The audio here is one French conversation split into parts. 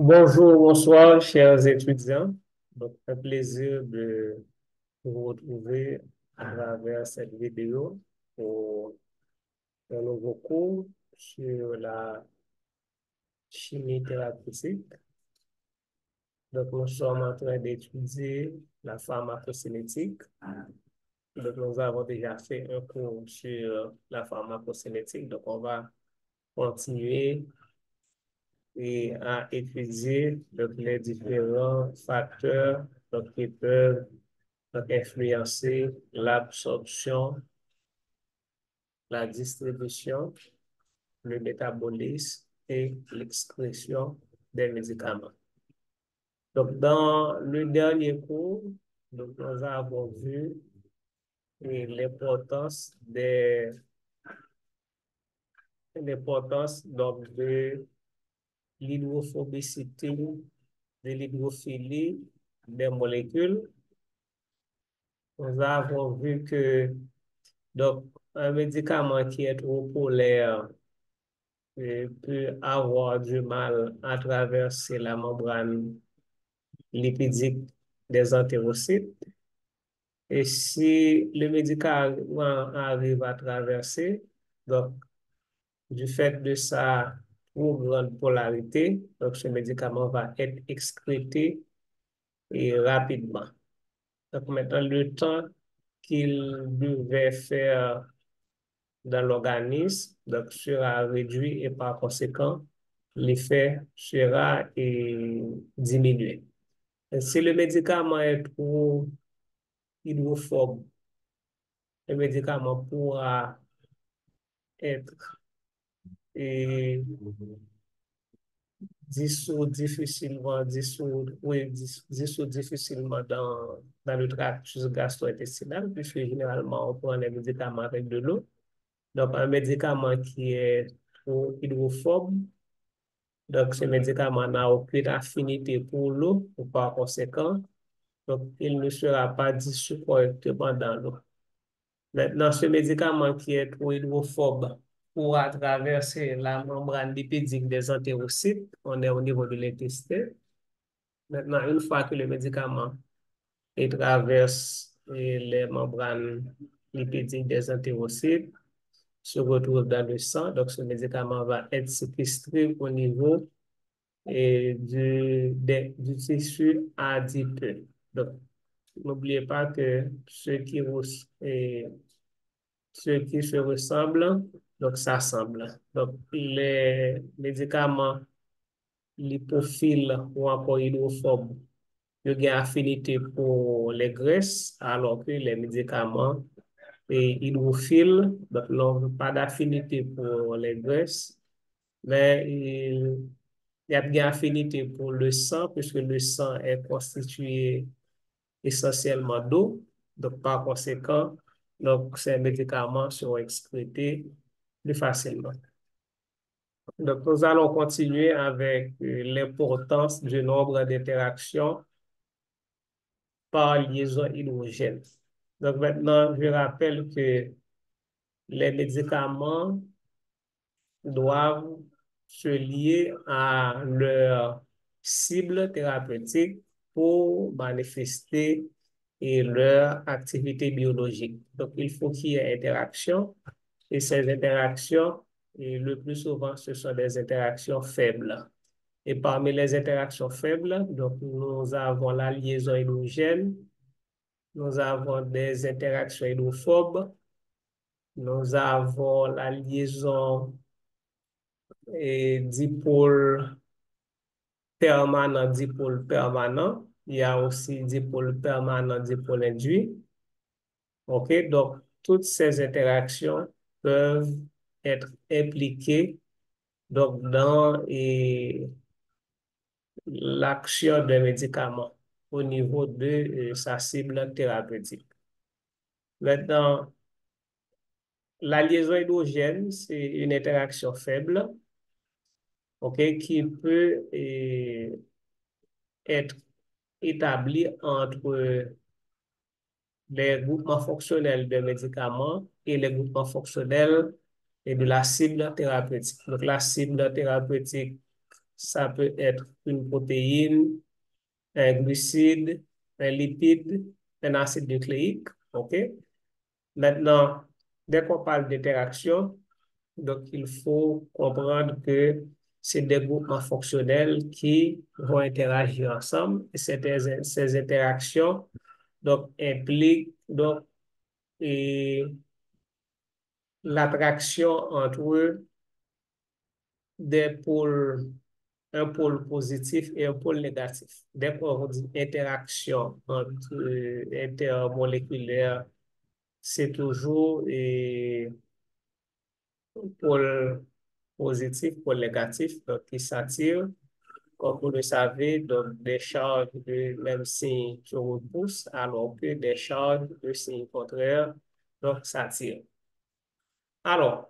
Bonjour, bonsoir, chers étudiants. Donc, un plaisir de vous retrouver à travers cette vidéo pour un nouveau cours sur la chimie thérapeutique. Donc, nous sommes en train d'étudier la pharmacocinétique. Donc, nous avons déjà fait un cours sur la pharmacocinétique. Donc, on va continuer et à étudier donc, les différents facteurs donc, qui peuvent donc, influencer l'absorption, la distribution, le métabolisme et l'expression des médicaments. Donc, dans le dernier cours, donc, nous avons vu l'importance donc, de l'hydrophobicité, de l'hydrophilie des molécules. Nous avons vu que donc, un médicament qui est trop polaire peut avoir du mal à traverser la membrane lipidique des entérocytes. Et si le médicament arrive à traverser, donc, du fait de sa trop grande polarité, donc ce médicament va être excrété et rapidement. Donc maintenant, le temps qu'il devait faire dans l'organisme, donc sera réduit et par conséquent, l'effet sera diminué. Et si le médicament est trop hydrophobe, le médicament pourra être et, dissous difficilement dans le tractus gastro-intestinal, puisque généralement on prend les médicaments avec de l'eau. Donc, un médicament qui est trop hydrophobe, donc ce médicament n'a aucune affinité pour l'eau, ou par conséquent, donc il ne sera pas dissous correctement dans l'eau. Maintenant, ce médicament qui est trop hydrophobe pourra traverser la membrane lipidique des entérocytes, on est au niveau de l'intestin. Maintenant, une fois que le médicament traverse les membranes lipidiques des entérocytes, se retrouve dans le sang. Donc, ce médicament va être séquestré au niveau du tissu adipeux. Donc, n'oubliez pas que ceux qui se ressemblent, donc s'assemblent. Donc, les médicaments lipophiles ou encore hydrophobes, ils ont une affinité pour les graisses, alors que les médicaments hydrophiles, donc n'ont pas d'affinité pour les graisses, mais il y a une affinité pour le sang, puisque le sang est constitué essentiellement d'eau. Donc, par conséquent, donc, ces médicaments seront excrétés plus facilement. Donc, nous allons continuer avec l'importance du nombre d'interactions par liaison hydrogène. Donc, maintenant, je rappelle que les médicaments doivent se lier à leur cible thérapeutique pour manifester leur activité biologique. Donc, il faut qu'il y ait interaction et ces interactions, le plus souvent, ce sont des interactions faibles. Et parmi les interactions faibles, donc, nous avons la liaison hydrogène, nous avons des interactions hydrophobes, nous avons la liaison dipôle permanent, dipôle permanent. Il y a aussi dipôle permanent, dipôle induit. OK? Donc, toutes ces interactions peuvent être impliquées donc, dans l'action d'un médicament au niveau de sa cible thérapeutique. Maintenant, la liaison hydrogène, c'est une interaction faible, OK, qui peut être établie entre les groupements fonctionnels de médicaments et les groupements fonctionnels et de la cible thérapeutique. Donc, la cible thérapeutique, Ça peut être une protéine, un glucide, un lipide, un acide nucléique. OK? Maintenant, dès qu'on parle d'interaction, donc il faut comprendre que c'est des groupements fonctionnels qui vont interagir ensemble. Et ces interactions donc, impliquent donc, et l'attraction entre des pôles, un pôle positif et un pôle négatif. Dès qu'on dit interaction entre, intermoléculaire, c'est toujours pôle positif, pôle négatif, donc qui s'attirent. Comme vous le savez, donc des charges de même signe se repoussent, alors que des charges de signe contraire donc s'attirent. Alors,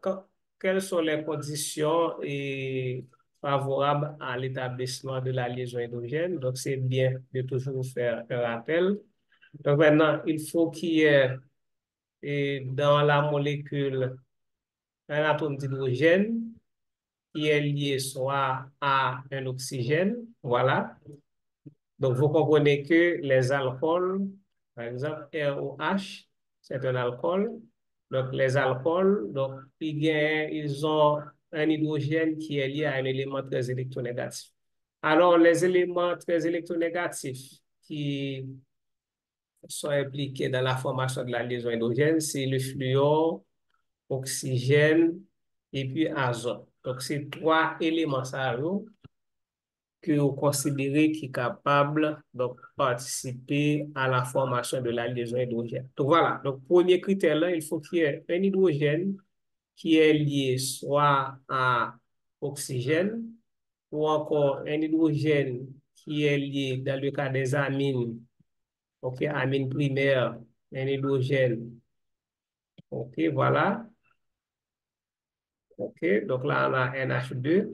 quelles sont les conditions favorables à l'établissement de la liaison hydrogène? Donc, c'est bien de toujours faire un rappel. Donc, maintenant, il faut qu'il y ait dans la molécule un atome d'hydrogène qui est lié soit à un oxygène, voilà. Donc, vous comprenez que les alcools, par exemple, ROH, c'est un alcool. Donc, les alcools, donc, ils ont un hydrogène qui est lié à un élément très électronégatif. Alors, les éléments très électronégatifs qui sont impliqués dans la formation de la liaison hydrogène, c'est le fluor, oxygène et puis azote. Donc, c'est trois éléments ça, que vous considérez qui est capable de participer à la formation de la liaison hydrogène. Donc voilà, donc premier critère là, il faut qu'il y ait un hydrogène qui est lié soit à oxygène ou encore un hydrogène qui est lié dans le cas des amines, ok, amine primaire, un hydrogène, ok, voilà, ok, donc là on a NH2.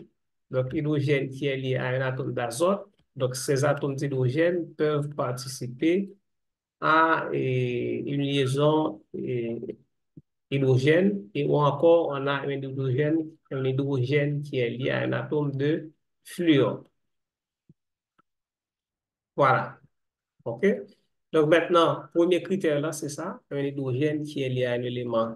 Donc, hydrogène qui est lié à un atome d'azote. Donc, ces atomes d'hydrogène peuvent participer à une liaison hydrogène et ou encore on a un hydrogène qui est lié à un atome de fluor. Voilà. OK? Donc, maintenant, premier critère là, c'est ça, un hydrogène qui est lié à un élément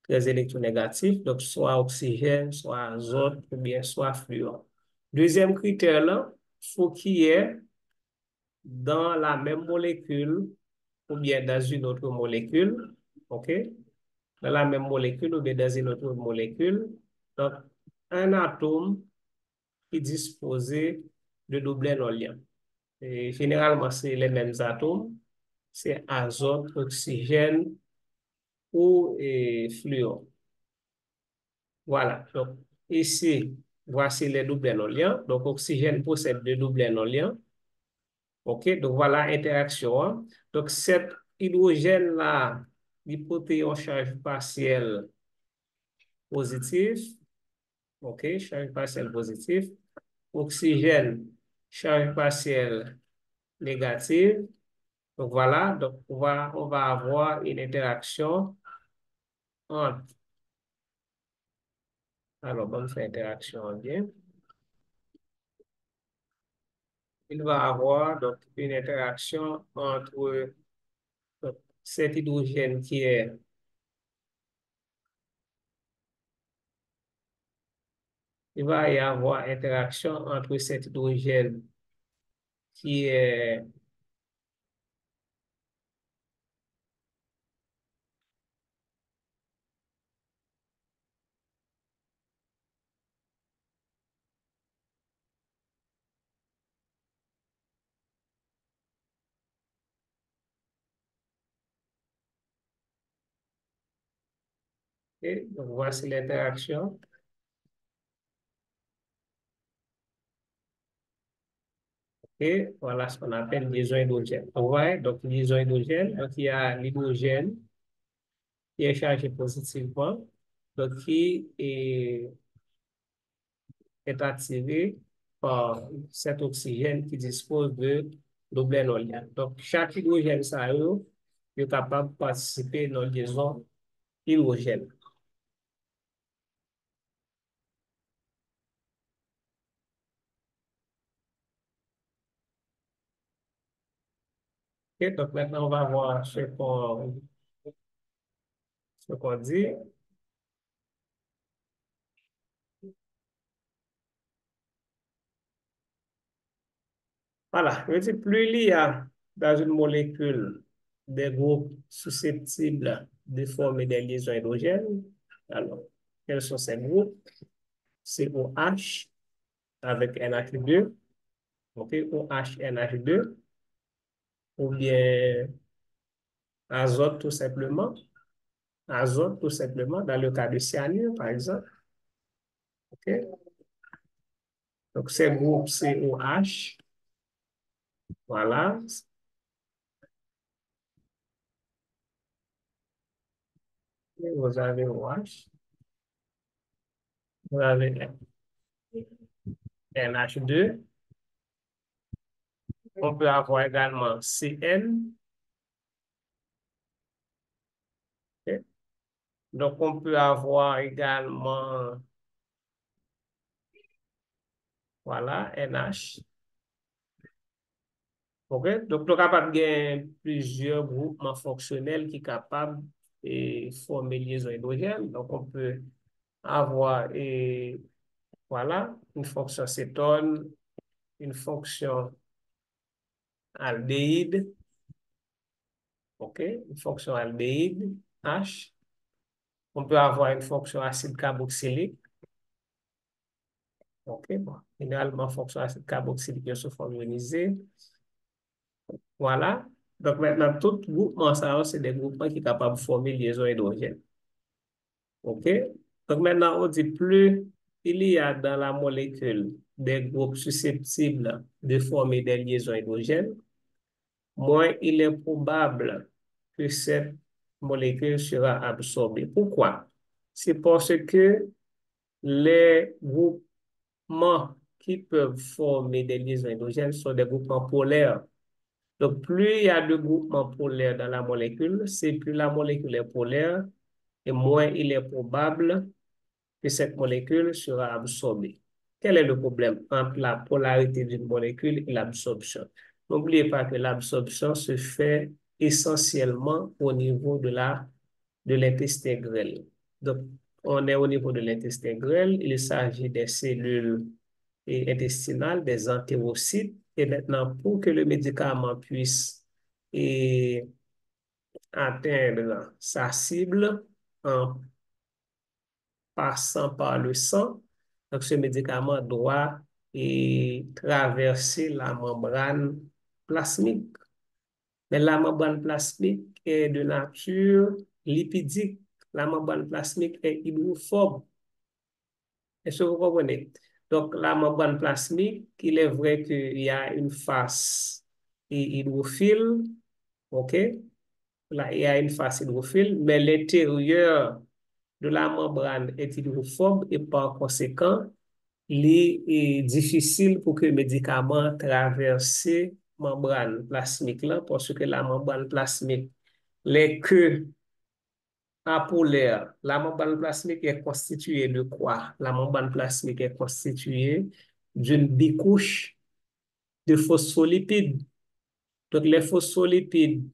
très électronégatif, donc soit oxygène, soit azote, ou bien soit fluor. Deuxième critère là, il faut qu'il y ait dans la même molécule ou bien dans une autre molécule, OK? Dans la même molécule ou bien dans une autre molécule, donc un atome qui dispose de doublets non liants. Et généralement, c'est les mêmes atomes, c'est azote, oxygène ou fluor. Voilà, donc ici, voici les doublets non liants. Donc, oxygène possède deux doublets non liants. OK, donc voilà interaction, hein. Donc, cet hydrogène-là, l'hypothèse en charge partielle positive, OK, charge partielle positive. Oxygène, charge partielle négative. Donc, voilà, donc on va avoir une interaction entre, alors, bonne faire interaction bien. Il va avoir donc une interaction entre donc, cet hydrogène qui est il va y avoir interaction entre cet hydrogène qui est et donc voici l'interaction. Et voilà ce qu'on appelle liaison hydrogène. Vous voyez, donc liaison hydrogène, donc il y a l'hydrogène qui est chargé positivement, donc est attiré par cet oxygène qui dispose de double non liant. Donc chaque hydrogène, ça est capable de participer dans la liaison hydrogène. OK, donc maintenant, on va voir ce qu'on dit. Voilà, je dis, plus il y a dans une molécule des groupes susceptibles de former des liaisons hydrogènes, alors, quels sont ces groupes? COH avec NH2, OK, OH, NH2, ou bien azote tout simplement, dans le cas de cyanure, par exemple, OK? Donc, ces groupes COH, voilà, vous avez OH, vous avez NH2, on peut avoir également CN, OK? Donc, on peut avoir également, voilà, NH. OK? Donc, nous sommes capables de gagner plusieurs groupements fonctionnels qui sont capables de former liaison hydrogène. Donc, on peut avoir, voilà, une fonction cétone, une fonction aldéhyde, OK? Une fonction aldéhyde, H. On peut avoir une fonction acide carboxylique. OK, bon. Généralement, fonction acide carboxylique est sous forme ionisée. Voilà. Donc maintenant, tout groupement, ça, c'est des groupements qui sont capables de former liaison hydrogène. OK? Donc maintenant, on dit plus il y a dans la molécule des groupes susceptibles de former des liaisons hydrogènes, moins il est probable que cette molécule sera absorbée. Pourquoi? C'est parce que les groupements qui peuvent former des liaisons hydrogènes sont des groupements polaires. Donc, plus il y a de groupements polaires dans la molécule, c'est plus la molécule est polaire et moins il est probable que cette molécule sera absorbée. Quel est le problème entre la polarité d'une molécule et l'absorption? N'oubliez pas que l'absorption se fait essentiellement au niveau de l'intestin grêle. Donc, on est au niveau de l'intestin grêle, il s'agit des cellules intestinales, des entérocytes. Et maintenant, pour que le médicament puisse et, atteindre sa cible en passant par le sang, donc ce médicament doit traverser la membrane plasmique. Mais la membrane plasmique est de nature lipidique. La membrane plasmique est hydrophobe. Est-ce que vous comprenez? Donc, la membrane plasmique, il est vrai qu'il y a une face hydrophile, OK? Là, il y a une face hydrophile, mais l'intérieur de la membrane est hydrophobe et par conséquent, il est difficile pour que le médicament traverse membrane plasmique là, parce que la membrane plasmique, les queues apolaires, la membrane plasmique est constituée de quoi? La membrane plasmique est constituée d'une bicouche de phospholipides. Donc, les phospholipides,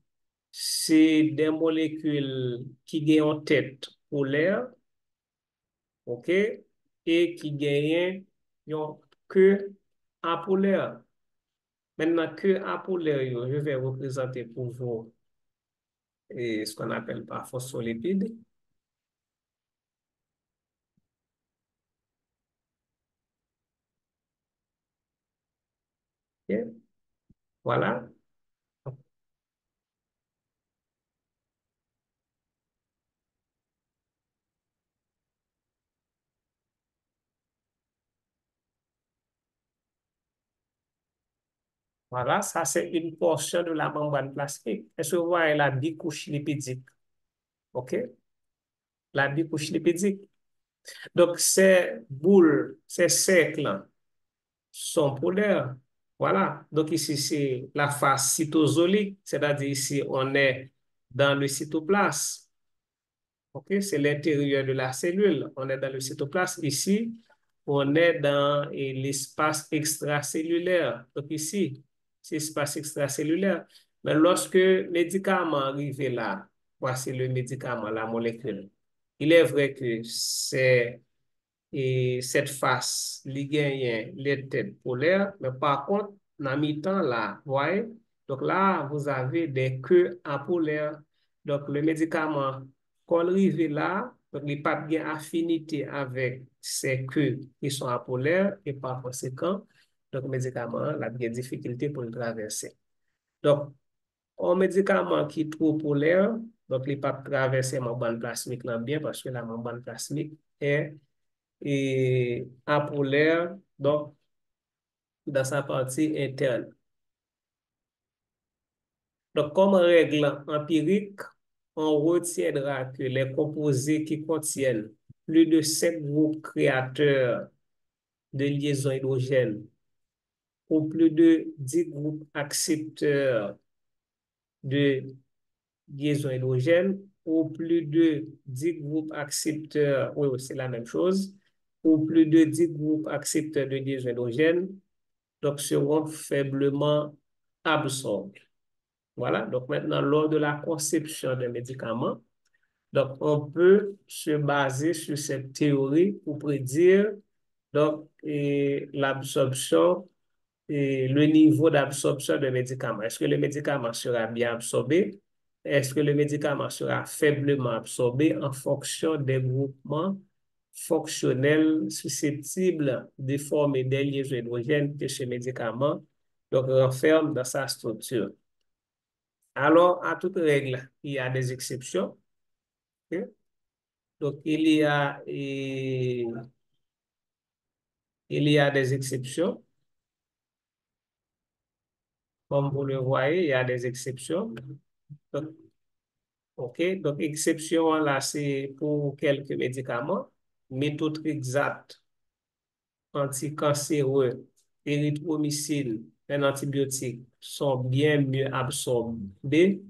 c'est des molécules qui ont une tête polaire, OK, et qui gagnent une queue apolaire. Maintenant, queue apolaire, je vais représenter pour vous ce qu'on appelle par phospholipides. OK, voilà. Voilà, ça c'est une portion de la membrane plasmique. Est-ce que vous voyez la bicouche lipidique? OK? La bicouche lipidique. Donc, ces boules, ces cercles sont polaires. Voilà. Donc, ici, c'est la phase cytosolique, c'est-à-dire ici, on est dans le cytoplasme. OK? C'est l'intérieur de la cellule. On est dans le cytoplasme. Ici, on est dans l'espace extracellulaire. Donc, ici, c'est l'espace extracellulaire. Mais lorsque le médicament arrive là, voici le médicament, la molécule. Il est vrai que c'est et cette face, li gagne les têtes polaires, mais par contre, dans mi-temps là, vous voyez, donc là, vous avez des queues apolaires. Donc, le médicament, quand il arrive là, donc il n'a pas bien affinité avec ces queues qui sont apolaires et par conséquent, donc le médicament, il a bien difficulté pour le traverser. Donc, un médicament qui est trop polaire, donc il ne peut pas traverser la membrane plasmique là bien parce que la membrane plasmique est apolaire, donc dans sa partie interne. Donc, comme règle empirique, on retiendra que les composés qui contiennent plus de 5 groupes créateurs de liaisons hydrogènes ou plus de 10 groupes accepteurs de liaisons hydrogènes ou plus de 10 groupes accepteurs, oui, oui, c'est la même chose, ou plus de 10 groupes accepteurs de liaisons hydrogènes, donc seront faiblement absorbés. Voilà, donc maintenant, lors de la conception des médicaments, donc on peut se baser sur cette théorie pour prédire donc l'absorption et le niveau d'absorption des médicaments. Est-ce que le médicament sera bien absorbé? Est-ce que le médicament sera faiblement absorbé en fonction des groupements fonctionnels susceptibles de former des liaisons hydrogènes que ce médicament donc, renferme dans sa structure? Alors, à toute règle, il y a des exceptions. Ok? Donc, il y a des exceptions. Comme vous le voyez, il y a des exceptions. Donc, OK, donc exception là, c'est pour quelques médicaments. Méthotrexate, anticancéreux, érythromycine, un antibiotique sont bien mieux absorbés,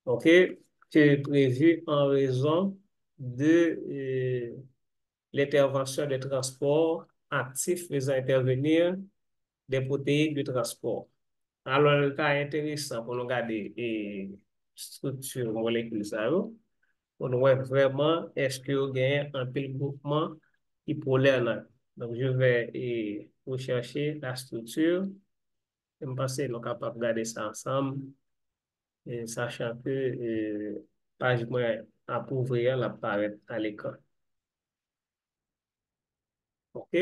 OK, que prévu en raison de l'intervention de transport actif faisant intervenir des protéines de transport. Alors, le cas intéressant pour nous regarder structure molécule ça, on voit vraiment est-ce que vous gagnez un pile groupement hypolaire là. Donc, je vais rechercher la structure. Je me pense que nous sommes capables de regarder ça ensemble, sachant que page moins à ouvrir la apparaît à l'écran. OK?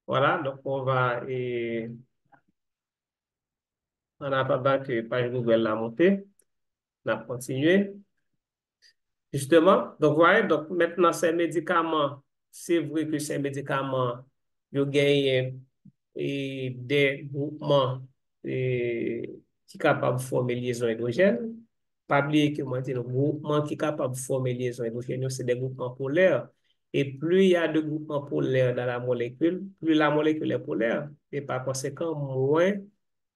Voilà, donc on a pas que page Google la montée. On a continué. Justement, donc, voyez, donc maintenant, ces médicaments, c'est vrai que ces médicaments, ils gagnent des groupements qui sont capables de former liaison hydrogène. Pas oublier que moi, le groupement qui est capable de former liaison hydrogène, c'est des groupements polaires. Et plus il y a de groupements polaires dans la molécule, plus la molécule est polaire. Et par conséquent, moins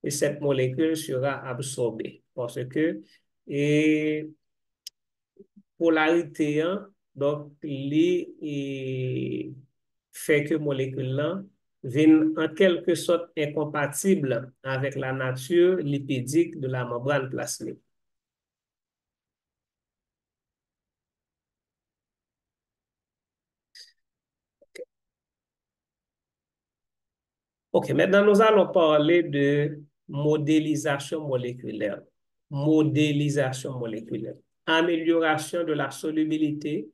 cette molécule sera absorbée. Parce que, et polarité, hein, donc, fait que molécule là viennent en quelque sorte incompatible avec la nature lipidique de la membrane plasmique. OK, maintenant nous allons parler de modélisation moléculaire. Modélisation moléculaire. Amélioration de la solubilité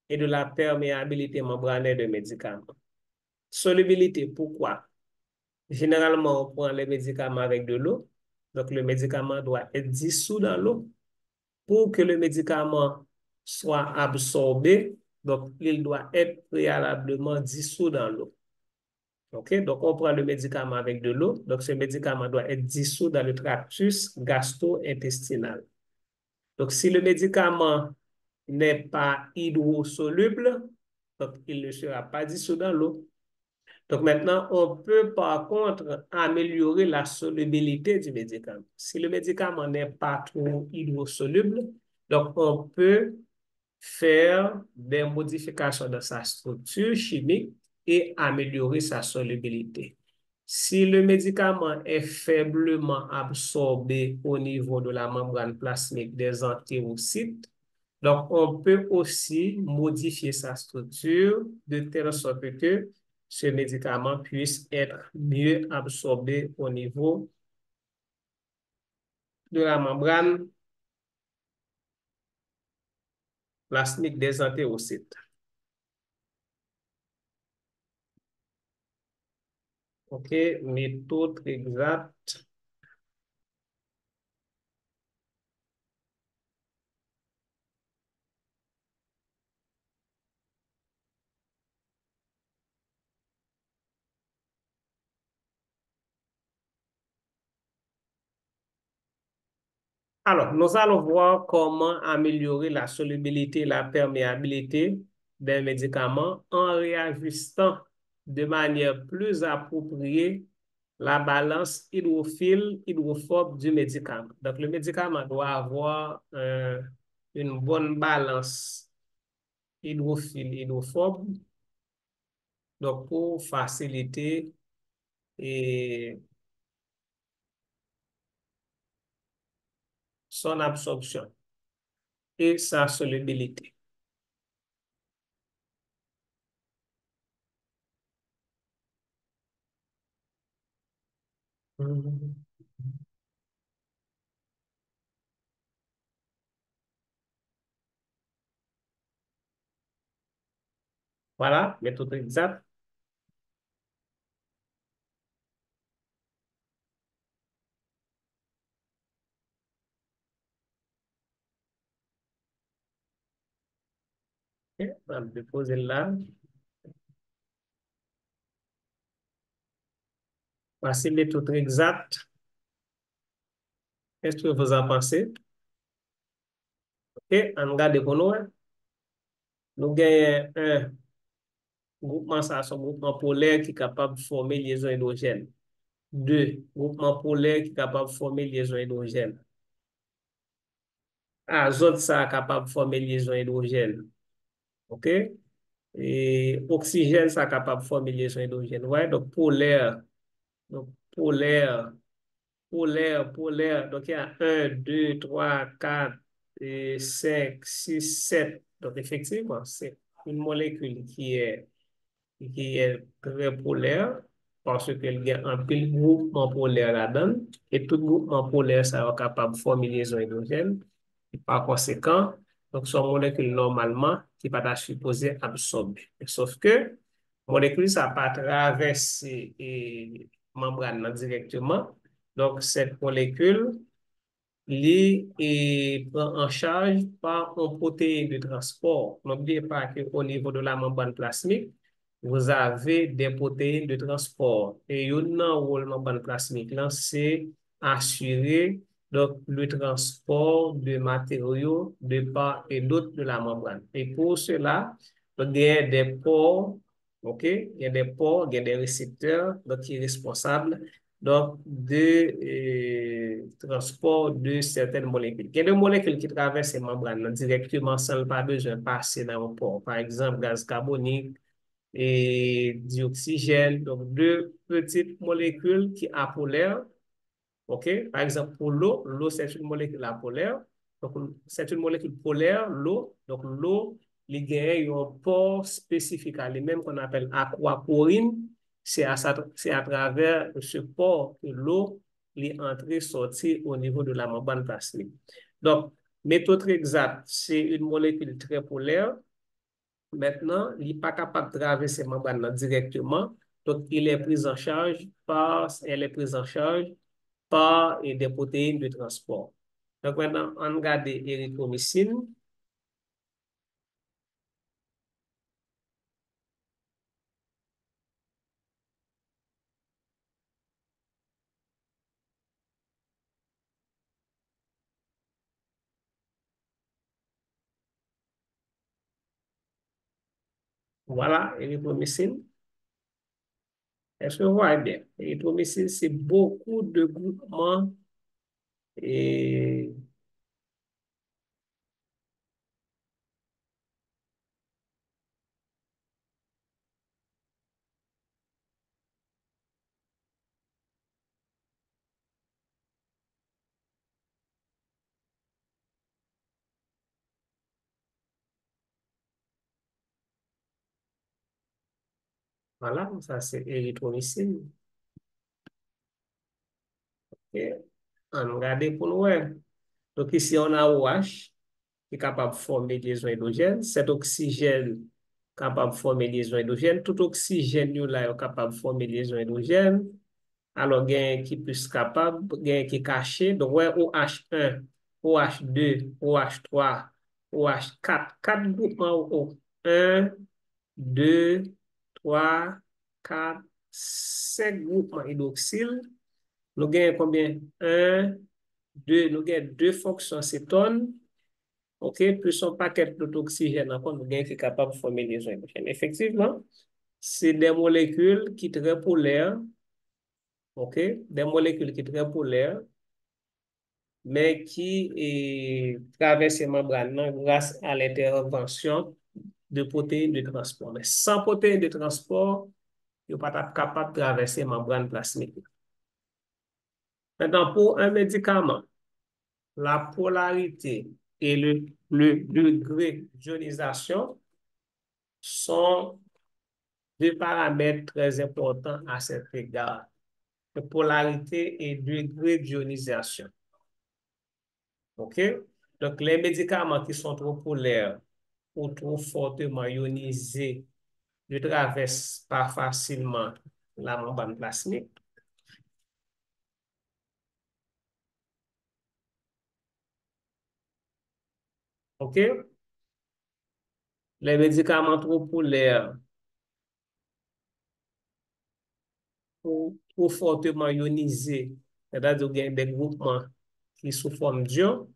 et de la perméabilité membranaire de médicaments. Solubilité, pourquoi? Généralement, on prend les médicaments avec de l'eau. Donc, le médicament doit être dissous dans l'eau. Pour que le médicament soit absorbé, donc, il doit être préalablement dissous dans l'eau. OK? Donc, on prend le médicament avec de l'eau. Donc, ce médicament doit être dissous dans le tractus gastro-intestinal. Donc, si le médicament n'est pas hydrosoluble, donc, il ne sera pas dissous dans l'eau. Donc maintenant, on peut par contre améliorer la solubilité du médicament. Si le médicament n'est pas trop hydrosoluble, donc on peut faire des modifications de sa structure chimique et améliorer sa solubilité. Si le médicament est faiblement absorbé au niveau de la membrane plasmique des entérocytes, donc on peut aussi modifier sa structure de telle sorte que ce médicament puisse être mieux absorbé au niveau de la membrane plasmique des entérocytes. OK, méthode exacte. Alors, nous allons voir comment améliorer la solubilité et la perméabilité des médicaments en réajustant de manière plus appropriée la balance hydrophile-hydrophobe du médicament. Donc, le médicament doit avoir une bonne balance hydrophile-hydrophobe, donc pour faciliter et son absorption et sa solubilité. Mhm. Voilà, méthode exacte. Ok, on va déposer là. Voici méthode exacte. Qu'est-ce que vous en pensez? Ok, on regarde pour nous. Nous gagnons un groupement, ça, son groupement polaire qui est capable de former liaison hydrogène. Deux, groupement polaire qui est capable de former liaison hydrogène. Azote, ça est capable de former liaison hydrogène. OK? Et oxygène, ça est capable de former liaison hydrogène. Ouais, donc polaire. Donc polaire. Polaire, polaire. Donc, il y a un, 2, 3, 4, et 5, 6, 7. Donc, effectivement, c'est une molécule qui est très polaire parce qu'elle a un pile groupement polaire là-dedans. Et tout groupement polaire, ça va capable de former liaison hydrogène. Et par conséquent, donc, son molécule normalement qui va être supposée absorber. Sauf que, molécule, ça va pas traverser membrane là directement. Donc, cette molécule, prend en charge par un protéine de transport. N'oubliez pas qu'au niveau de la membrane plasmique, vous avez des protéines de transport. Et un rôle de la membrane plasmique, c'est assurer donc, le transport de matériaux de part et d'autre de la membrane. Et pour cela, il y a des pores, OK? Il y a des pores, il y a des récepteurs donc, qui sont responsables donc transport de certaines molécules. Il y a des molécules qui traversent ces membranes directement sans pas besoin de passer dans le port. Par exemple, gaz carbonique et dioxygène. Donc, deux petites molécules qui apolaires. OK? Par exemple, pour l'eau, l'eau, c'est une molécule apolaire. Donc, c'est une molécule polaire, l'eau. Donc, l'eau, il y a un port spécifique à lui-même qu'on appelle aquaporine. C'est à travers ce port que l'eau est entrée, sortie au niveau de la membrane plastique. Donc, méthode exacte, c'est une molécule très polaire. Maintenant, il n'est pas capable de traverser ces membranes directement. Donc, elle est prise en charge par des protéines de transport. Donc, maintenant, on regarde l'érythromycine. Voilà, l'érythromycine. Est-ce que vous voyez bien? L'érythromycine, c'est beaucoup de groupements et Voilà, ça c'est érythromycine. Ok. On regarde pour nous. Ouais. Donc ici, on a OH qui est capable de former des liaisons hydrogènes. Cet oxygène capable de former des liaisons hydrogènes. Tout oxygène là est capable de former des liaisons hydrogènes. Alors, il y a un qui est plus capable, il y a un qui est caché. Donc, ouais, OH1, OH2, OH3, OH4, 4 groupements O. 1, 2, 3, 4, 5 groupements hydroxyle. Nous avons combien? Un, 2, nous avons deux fonctions cétone, OK, plus un paquet d'oxygène, encore, nous avons qui est capable de former des hydrogènes. Effectivement, c'est des molécules qui sont très polaires, OK, des molécules qui sont très polaires, mais qui traversent les membranes grâce à l'intervention de protéines de transport. Mais sans protéines de transport, ils ne sont pas capables de traverser les membranes plasmiques. Maintenant, pour un médicament, la polarité et le degré d'ionisation sont deux paramètres très importants à cet égard. La polarité et le degré d'ionisation. OK? Donc, les médicaments qui sont trop polaires ou trop fortement ionisés ne traversent pas facilement la membrane plasmique. OK? Les médicaments trop polaires ou trop fortement ionisés, c'est-à-dire qu'il y a des groupements qui sous forme d'ion,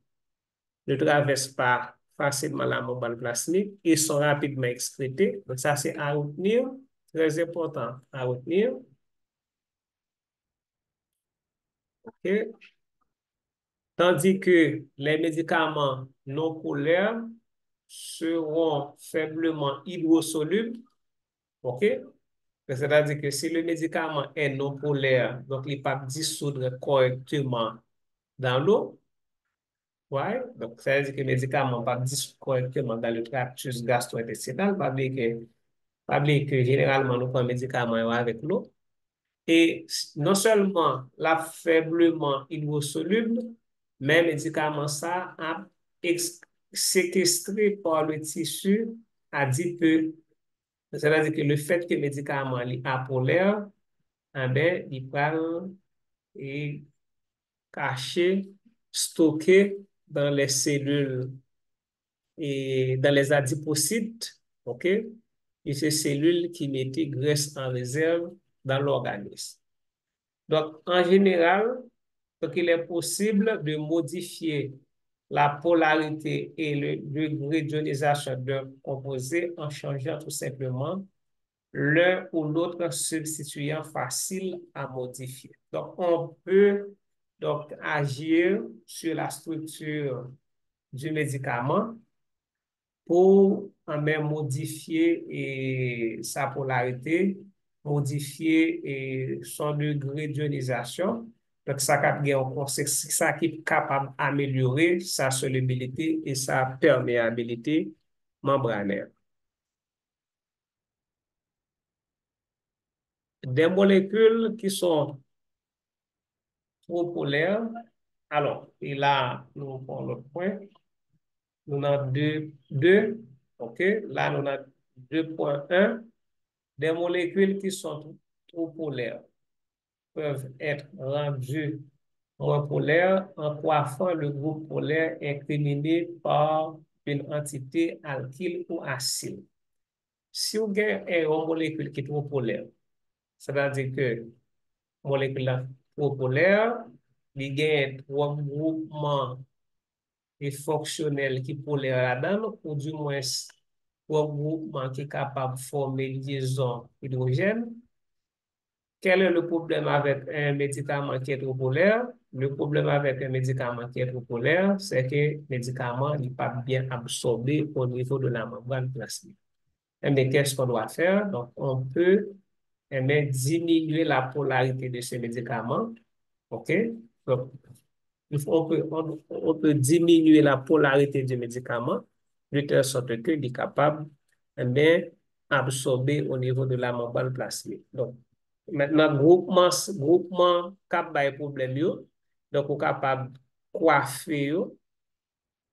ne traversent pas facilement la membrane plasmique et sont rapidement excrétés. Donc, ça, c'est à retenir, très important à retenir. OK? Tandis que les médicaments non polaires seront faiblement hydrosolubles. OK? C'est-à-dire que si le médicament est non polaire, donc il ne peut pas dissoudre correctement dans l'eau. Ouais? Donc, ça veut dire que le médicament ne peut pas dissoudre correctement dans le tractus gastro-intestinal. Pas oublier que généralement, nous prenons un médicament avec l'eau. Et non seulement la faiblement hydrosoluble, mais le médicament ça a séquestré par le tissu adipeux. C'est-à-dire que le fait que le médicament est apolaire, eh bien, il peut et caché, stocké dans les cellules et dans les adipocytes, OK? Et ces cellules qui mettaient graisse en réserve dans l'organisme. Donc, en général, donc, il est possible de modifier la polarité et le degré d'ionisation d'un composé en changeant tout simplement l'un ou l'autre substituant facile à modifier. Donc, on peut donc agir sur la structure du médicament pour même modifier sa polarité, modifier son degré d'ionisation. Donc, ça qui est capable d'améliorer sa solubilité et sa perméabilité membranaire. Des molécules qui sont trop polaires, alors, et là, nous prenons l'autre point, nous avons deux, OK, là, nous avons 2.1. Des molécules qui sont trop polaires peuvent être rendues moins polaires en coiffant le groupe polaire incriminé par une entité alkyle ou acide. Si vous avez une molécule qui est trop polaire, c'est-à-dire que la molécule est trop polaire, il y a trois groupements et fonctionnels qui sont polaires là-dedans, ou du moins trois groupements qui sont capables de former une liaison hydrogène. Quel est le problème avec un médicament qui est trop polaire? Le problème avec un médicament qui est trop polaire, c'est que le médicament n'est pas bien absorbé au niveau de la membrane plasmique. Mais qu'est-ce qu'on doit faire? Donc, on peut diminuer la polarité de ce médicament. OK? Donc, on peut diminuer la polarité du médicament de telle sorte qu'il est capable absorbé au niveau de la membrane plasmique. Donc, maintenant, groupement cap bay problème yo, donc on capable coiffer yo,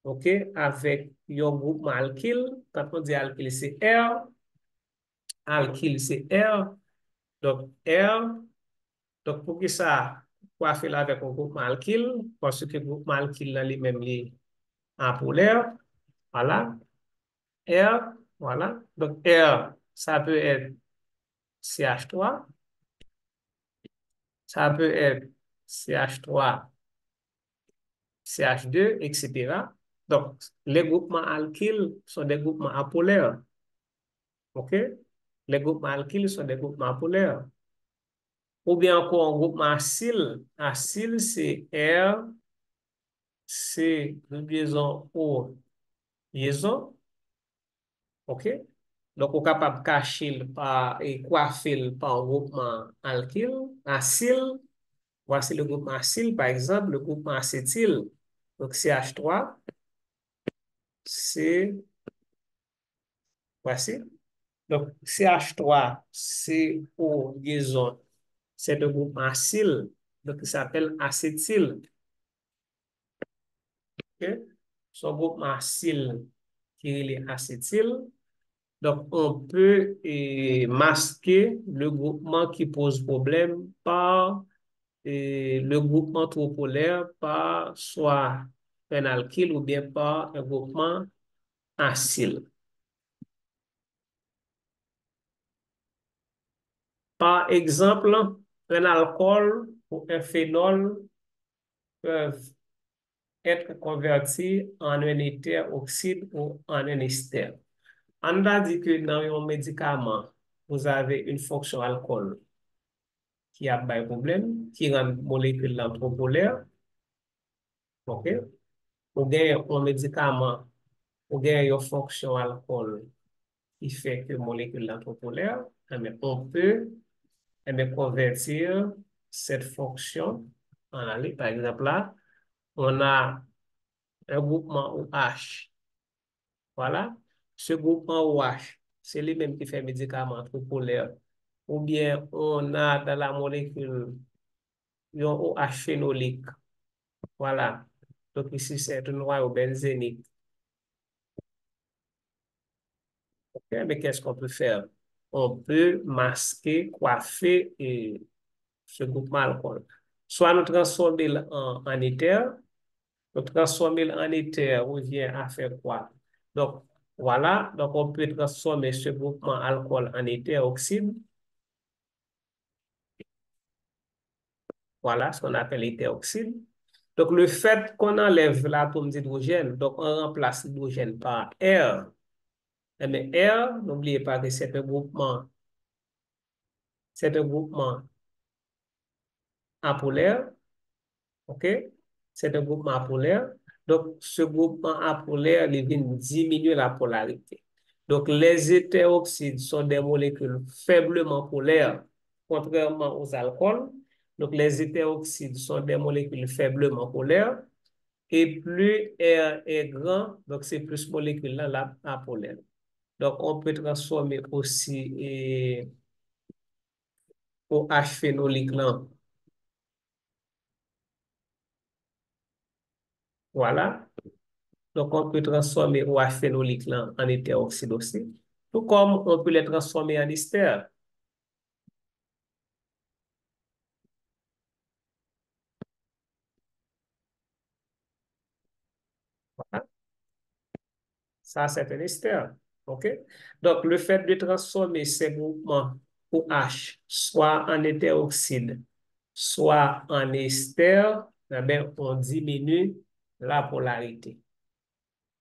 OK, avec un groupement alkyle. Quand on dit alkyle, c'est R. Alkyle, c'est R. Donc, R. Donc, pour que ça coiffer là avec un groupement alkyle, parce que le groupement alkyle là, lui-même, il est apolaire. Voilà. R. Voilà. Donc, R, ça peut être CH3. Ça peut être CH3, CH2, etc. Donc, les groupements alkyles sont des groupements apolaires. OK? Les groupements alkyles sont des groupements apolaires. Ou bien encore un groupement acyle. Acyle, c'est R, C, liaison O, liaison. OK? Donc, on est capable de cacher par, et coiffer par un groupement alkyle, acyle. Voici le groupement acyle, par exemple, le groupement acétyl. Donc, CH3, c'est, voici. Donc, CH3, CO liaison, c'est le groupement acyle, donc il s'appelle acétyl. OK? Son groupement acyle qui est acétyl. Donc, on peut masquer le groupement qui pose problème par le groupement trop polaire par soit un alkyle ou bien par un groupement acyle. Par exemple, un alcool ou un phénol peuvent être convertis en un éther oxyde ou en un ester. On a dit que dans un médicament, vous avez une fonction alcool qui a pas de problème, qui rend molécule trop polaire. OK? Ou bien un médicament, ou bien une fonction alcool qui fait que molécule est trop polaire, on peut convertir cette fonction en aller. Par exemple, là, on a un groupement OH. Voilà. Ce groupement OH, c'est lui-même qui fait médicament trop polaire. Ou bien on a dans la molécule un OH phénolique. Voilà. Donc ici, c'est un noyau benzénique. OK, mais qu'est-ce qu'on peut faire? On peut masquer, coiffer ce groupement alcool. Soit nous transformer en éther, nous transformer en éther revient à faire quoi? Donc, voilà, donc on peut transformer ce groupement alcool en éther oxyde. Voilà ce qu'on appelle éther oxyde. Donc, le fait qu'on enlève l'atome d'hydrogène, donc on remplace l'hydrogène par R. Eh bien, R, n'oubliez pas que c'est un groupement apolaire. OK? C'est un groupement apolaire. Donc, ce groupement apolaire, il vient diminuer la polarité. Donc, les hétéroxydes sont des molécules faiblement polaires, contrairement aux alcools. Donc, les hétéroxydes sont des molécules faiblement polaires. Et plus R est grand, donc c'est plus molécule là, la apolaire. Donc, on peut transformer aussi au H phénolique là. Voilà. Donc, on peut transformer OH phénolique là en hétéroxyde aussi. Tout comme on peut les transformer en ester. Voilà. Ça, c'est un ester. OK? Donc, le fait de transformer ces groupements OH soit en hétéroxyde, soit en ester, eh bien, on diminue la polarité.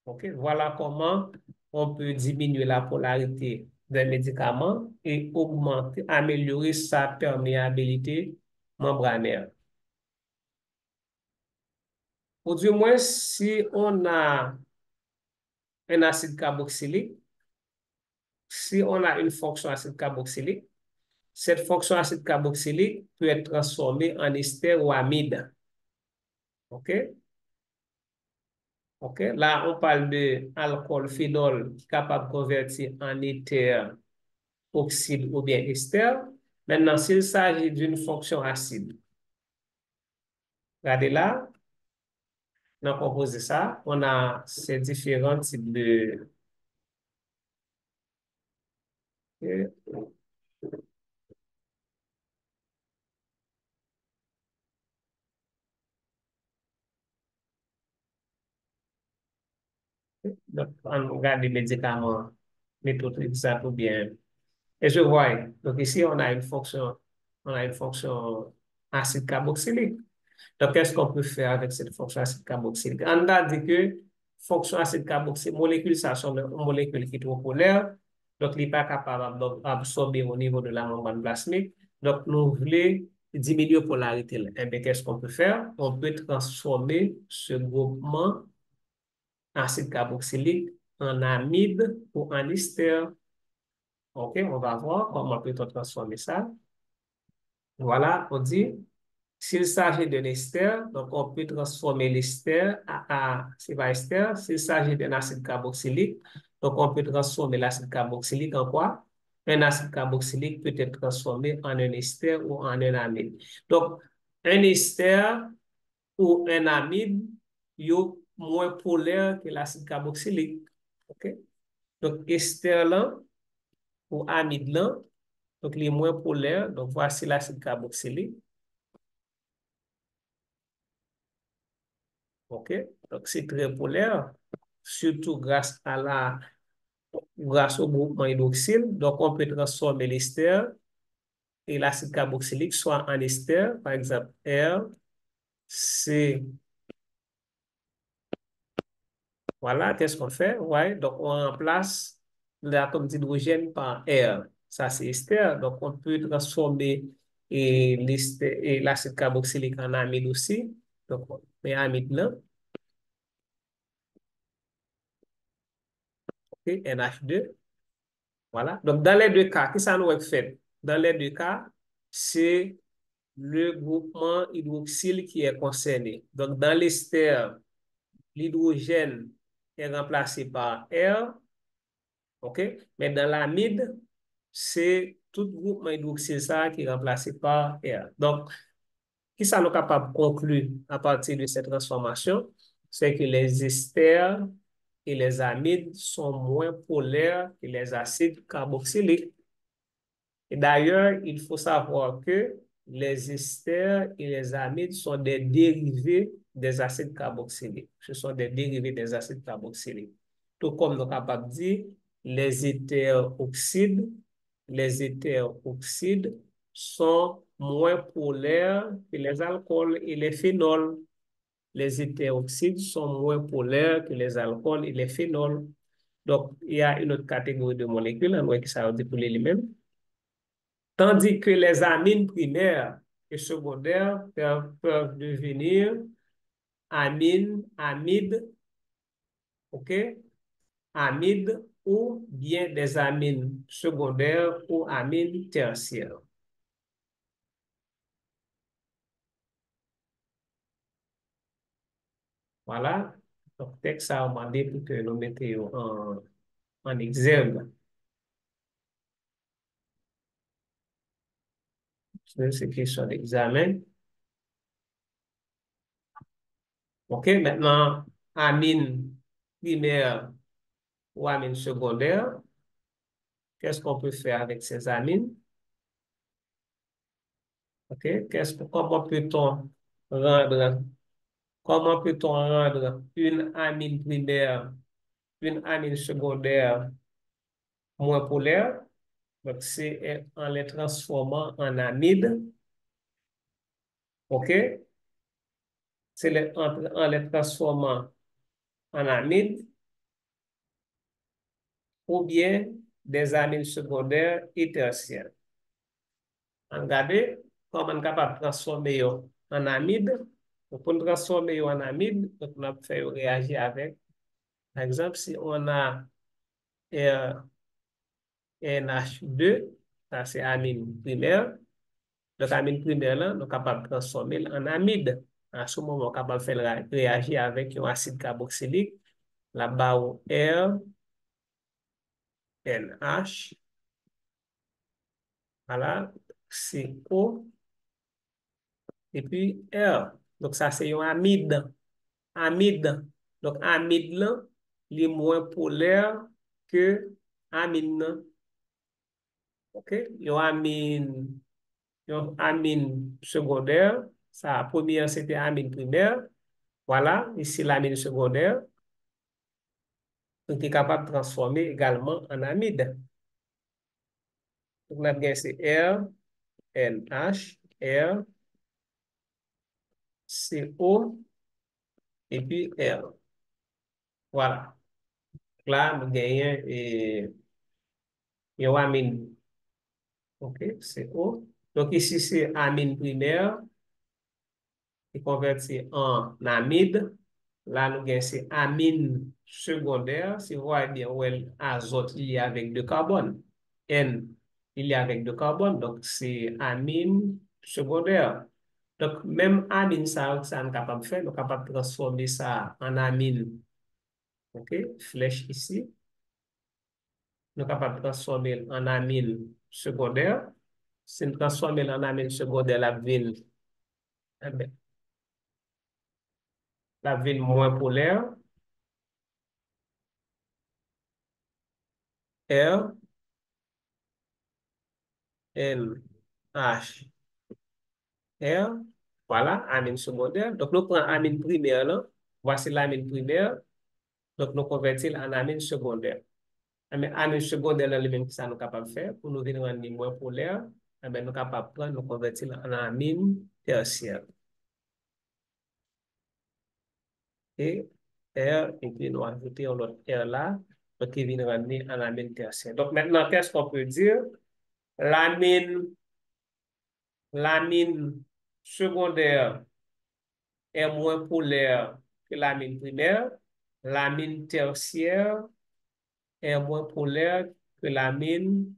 OK? Voilà comment on peut diminuer la polarité d'un médicament et augmenter, améliorer sa perméabilité membranaire. Ou du moins, si on a un acide carboxylique, si on a une fonction acide carboxylique, cette fonction acide carboxylique peut être transformée en ester ou amide. OK? OK? Là, on parle de alcool phénol qui est capable de convertir en éther oxyde ou bien ester. Maintenant, s'il s'agit d'une fonction acide, regardez là, dans composé ça, on a ces différents types de... Donc, on regarde les médicaments, méthotrexate ou bien. Et je vois, donc ici, on a une fonction acide carboxylique. Donc, qu'est-ce qu'on peut faire avec cette fonction acide carboxylique? On a dit que fonction acide carboxylique, molécule, ça sont des molécules qui sont polaires, donc il n'est pas capable d'absorber au niveau de la membrane plasmique. Donc, nous voulons diminuer la polarité. Eh bien, qu'est-ce qu'on peut faire? On peut transformer ce groupement acide carboxylique en amide ou en ester. OK, on va voir comment peut-on transformer ça. Voilà, on dit, s'il s'agit d'un ester, donc on peut transformer l'ester c'est pas ester. S'il s'agit d'un acide carboxylique, donc on peut transformer l'acide carboxylique en quoi? Un acide carboxylique peut être transformé en un ester ou en un amide. Donc, un ester ou un amide, yo moins polaire que l'acide carboxylique. OK? Donc, ester là ou amide là, donc les moins polaires, donc voici l'acide carboxylique. OK? Donc, c'est très polaire, surtout grâce au groupement hydroxyle. Donc, on peut transformer l'ester et l'acide carboxylique soit en ester, par exemple, R, C. Voilà, qu'est-ce qu'on fait? Ouais, donc on remplace l'atome d'hydrogène par R. Ça, c'est ester. Donc, on peut transformer et l'acide carboxylique en amide aussi. Donc, on met amide là, OK, NH2. Voilà. Donc, dans les deux cas, qu'est-ce que ça nous fait? Dans les deux cas, c'est le groupement hydroxyle qui est concerné. Donc, dans l'ester, l'hydrogène est remplacé par R, OK? Mais dans l'amide, c'est tout groupement hydroxyle ça qui est remplacé par R. Donc, qu'est-ce que nous sommes capables de conclure à partir de cette transformation? C'est que les esters et les amides sont moins polaires que les acides carboxyliques. Et d'ailleurs, il faut savoir que les esters et les amides sont des dérivés des acides carboxyliques. Ce sont des dérivés des acides carboxyliques. Tout comme nous sommes capables de dire, les les hétéroxydes sont moins polaires que les alcools et les phénols. Les hétéroxydes sont moins polaires que les alcools et les phénols. Donc, il y a une autre catégorie de molécules, on voit que ça va dire pour les mêmes. Tandis que les amines primaires et secondaires peuvent devenir amides, OK? Amides ou bien des amines secondaires ou amines tertiaires. Voilà. Donc, texte ça a demandé pour que nous mettions en exergue. C'est question d'examen. OK, maintenant, amine primaire ou amine secondaire, qu'est-ce qu'on peut faire avec ces amines? OK, rendre, comment peut-on rendre une amine primaire, une amine secondaire moins polaire? Donc, c'est en les transformant en amide. OK? C'est en les transformant en amide ou bien des amines secondaires et tertiaires. Regardez comment on est capable de transformer en amide. Donc, pour transformer en amide, donc on a fait réagir avec. Par exemple, si on a NH2, ça c'est amine primaire. Donc, amine primaire, là, nous sommes capables de transformer en amide. À ce moment, on est capable de faire réagir avec un acide carboxylique. Là-bas, R, NH. Voilà, CO et puis R. Donc, ça, c'est un amide. Amide. Donc, amide, là, il est moins polaire que amine, là. OK? Yon amine secondaire. Ça, première, c'était amine primaire. Voilà, ici, l'amine secondaire. Donc, il est capable de transformer également en amide. Donc, là, c'est R, NH, R, CO, et puis R. Voilà. Là, nous gagnons une amine. OK, CO. Donc, ici, c'est amine primaire qui convertit en amide. Là, nous gagnons c'est amine secondaire. Si vous voyez bien, où azote lié avec deux carbones. N, il y a avec deux carbones. Donc, c'est amine secondaire. Donc, même amine, ça nous est capable de faire. Nous sommes capables de transformer ça en amine. OK, flèche ici. Nous sommes capables de transformer en amine secondaire. Si nous transformons en amine secondaire, eh ben, la ville moins polaire, R, N, H, R. Voilà, amine secondaire. Donc, nous prenons amine primaire là. Voici l'amine primaire. Donc, nous convertissons en amine secondaire. Mais amine secondaire, là, lui-même, ça nous est capable de faire. Pour nous venir en amine moins polaire, eh ben, nous sommes capables de prendre, nous convertir en amine tertiaire. Et R, et puis nous ajoutons l'autre R là, donc qui vient ramener en amine tertiaire. Donc, maintenant, qu'est-ce qu'on peut dire? L'amine, l'amine secondaire est moins polaire que l'amine primaire. L'amine tertiaire est moins polaire que l'amine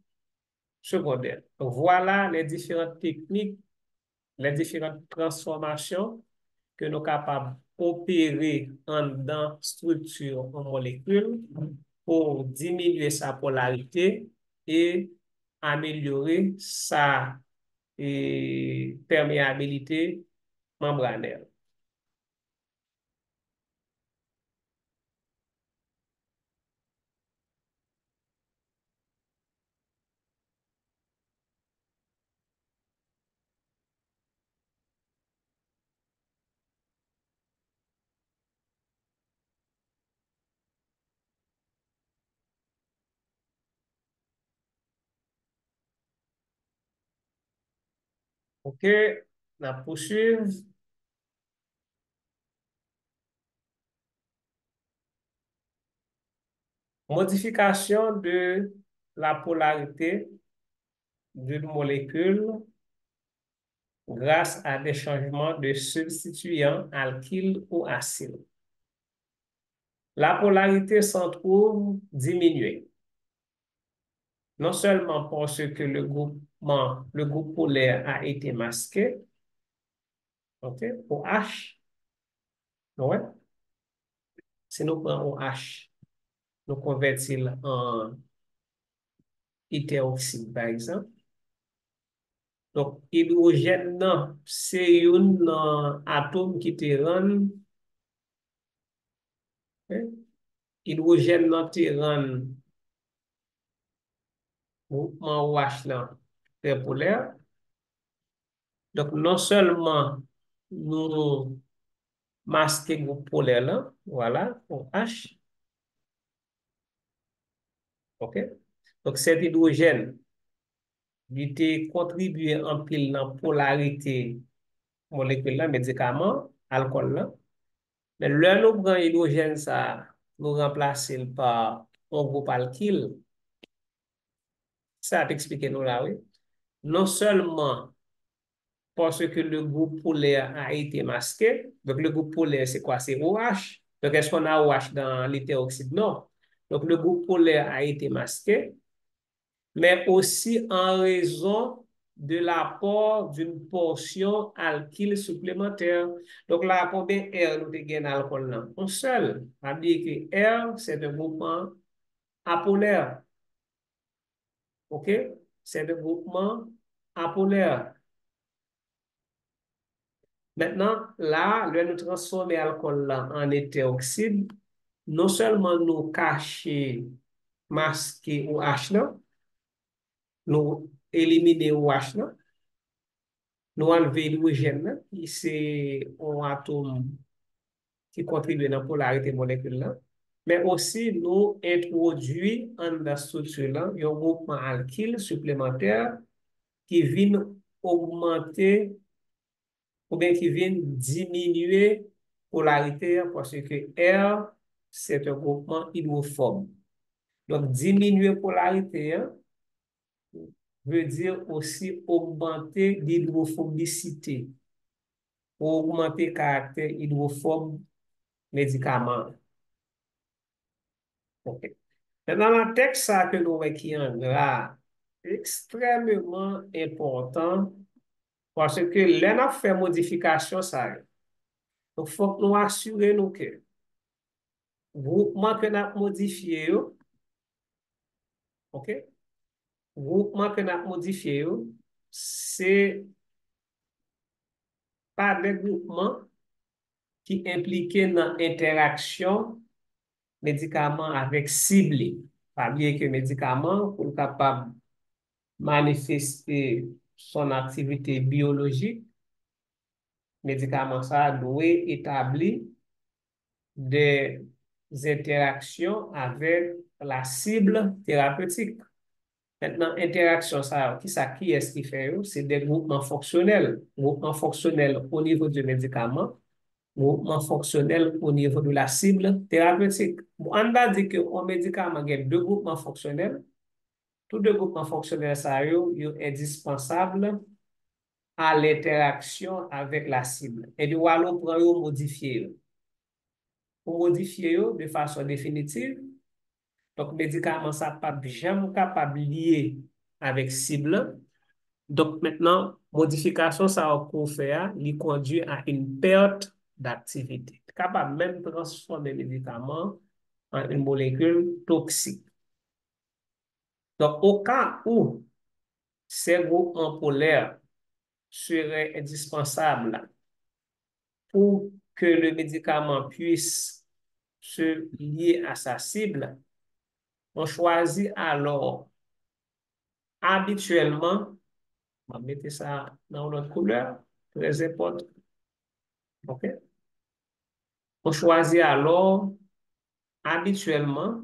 secondaire. Donc, voilà les différentes techniques, les différentes transformations que nous sommes capables d'opérer en dans structure en molécule pour diminuer sa polarité et améliorer sa perméabilité membranaire. OK, la poursuivre. Modification de la polarité d'une molécule grâce à des changements de substituants alkyles ou acides. La polarité s'en trouve diminuée, non seulement parce que le groupe polaire a été masqué, OK, OH, ouais, si nous prenons OH, nous convertissons en hétéroxyde, par exemple. Donc, hydrogène, non, c'est un atome qui te rend, hein, hydrogène, non, te rend mouvement OH, là, très polaire. Donc, non seulement nous masquer le groupe polaire, là, voilà, OH, OK? Donc, cet hydrogène, il te contribue en pile dans la polarité molécule, médicament, alcool, là. Mais là, nous prenons l'hydrogène, ça, nous remplacer par un groupe alkyle. Ça t'explique nous là, oui. Non seulement parce que le groupe polaire a été masqué, donc le groupe polaire, c'est quoi? C'est OH. Donc, est-ce qu'on a OH dans l'hétéroxyde? Non. Donc, le groupe polaire a été masqué, mais aussi en raison de l'apport d'une portion alkyle supplémentaire. Donc là, combien R nous avons alcool là? Un seul. Ça veut dire que R, c'est un groupement apolaire. OK? C'est un groupement apolaire. Maintenant, là, nous transformer l'alcool là en éther-oxyde, non seulement nous cacher, masquer ou H là, nous éliminer ou H là, nous enlever l'hydrogène là, qui c'est un atome qui contribue dans la polarité moléculaire, mais aussi nous introduit en la structure là, un groupement alkyle supplémentaire qui vient augmenter ou bien qui viennent diminuer polarité parce que R, c'est un groupement hydrophobe. Donc, diminuer polarité veut dire aussi augmenter l'hydrophobicité ou augmenter caractère hydrophobe médicament. OK. Maintenant, le texte ça que nous voyons là, extrêmement important parce que là, on a fait modification ça. Donc, il faut que nous assurions que groupement que nous avons modifié, OK? Groupement que nous avons modifié, c'est pas des groupements qui impliquent dans l'interaction médicament avec cible. Pas bien que médicament pour capable manifester son activité biologique, médicament ça doit établir des interactions avec la cible thérapeutique. Maintenant, interaction, ça, qui est-ce qui fait? C'est des groupements fonctionnels. Groupements fonctionnels au niveau du médicament, groupements fonctionnels au niveau de la cible thérapeutique. Bon, on va dire qu'un médicament a deux groupements fonctionnels. Tous deux groupements fonctionnels, ça, sont indispensables à l'interaction avec la cible. Et nous allons prendre modifier. Pour modifier de façon définitive, donc, médicament, ça pas jamais capable lié avec cible. Donc, maintenant, modification, ça qu'on fait, il conduit à une perte d'activité. Capable même transformer le médicament en une molécule toxique. Donc, au cas où ces groupements polaires seraient indispensables pour que le médicament puisse se lier à sa cible, on choisit alors habituellement, on va mettre ça dans notre couleur, très important. OK? On choisit alors habituellement,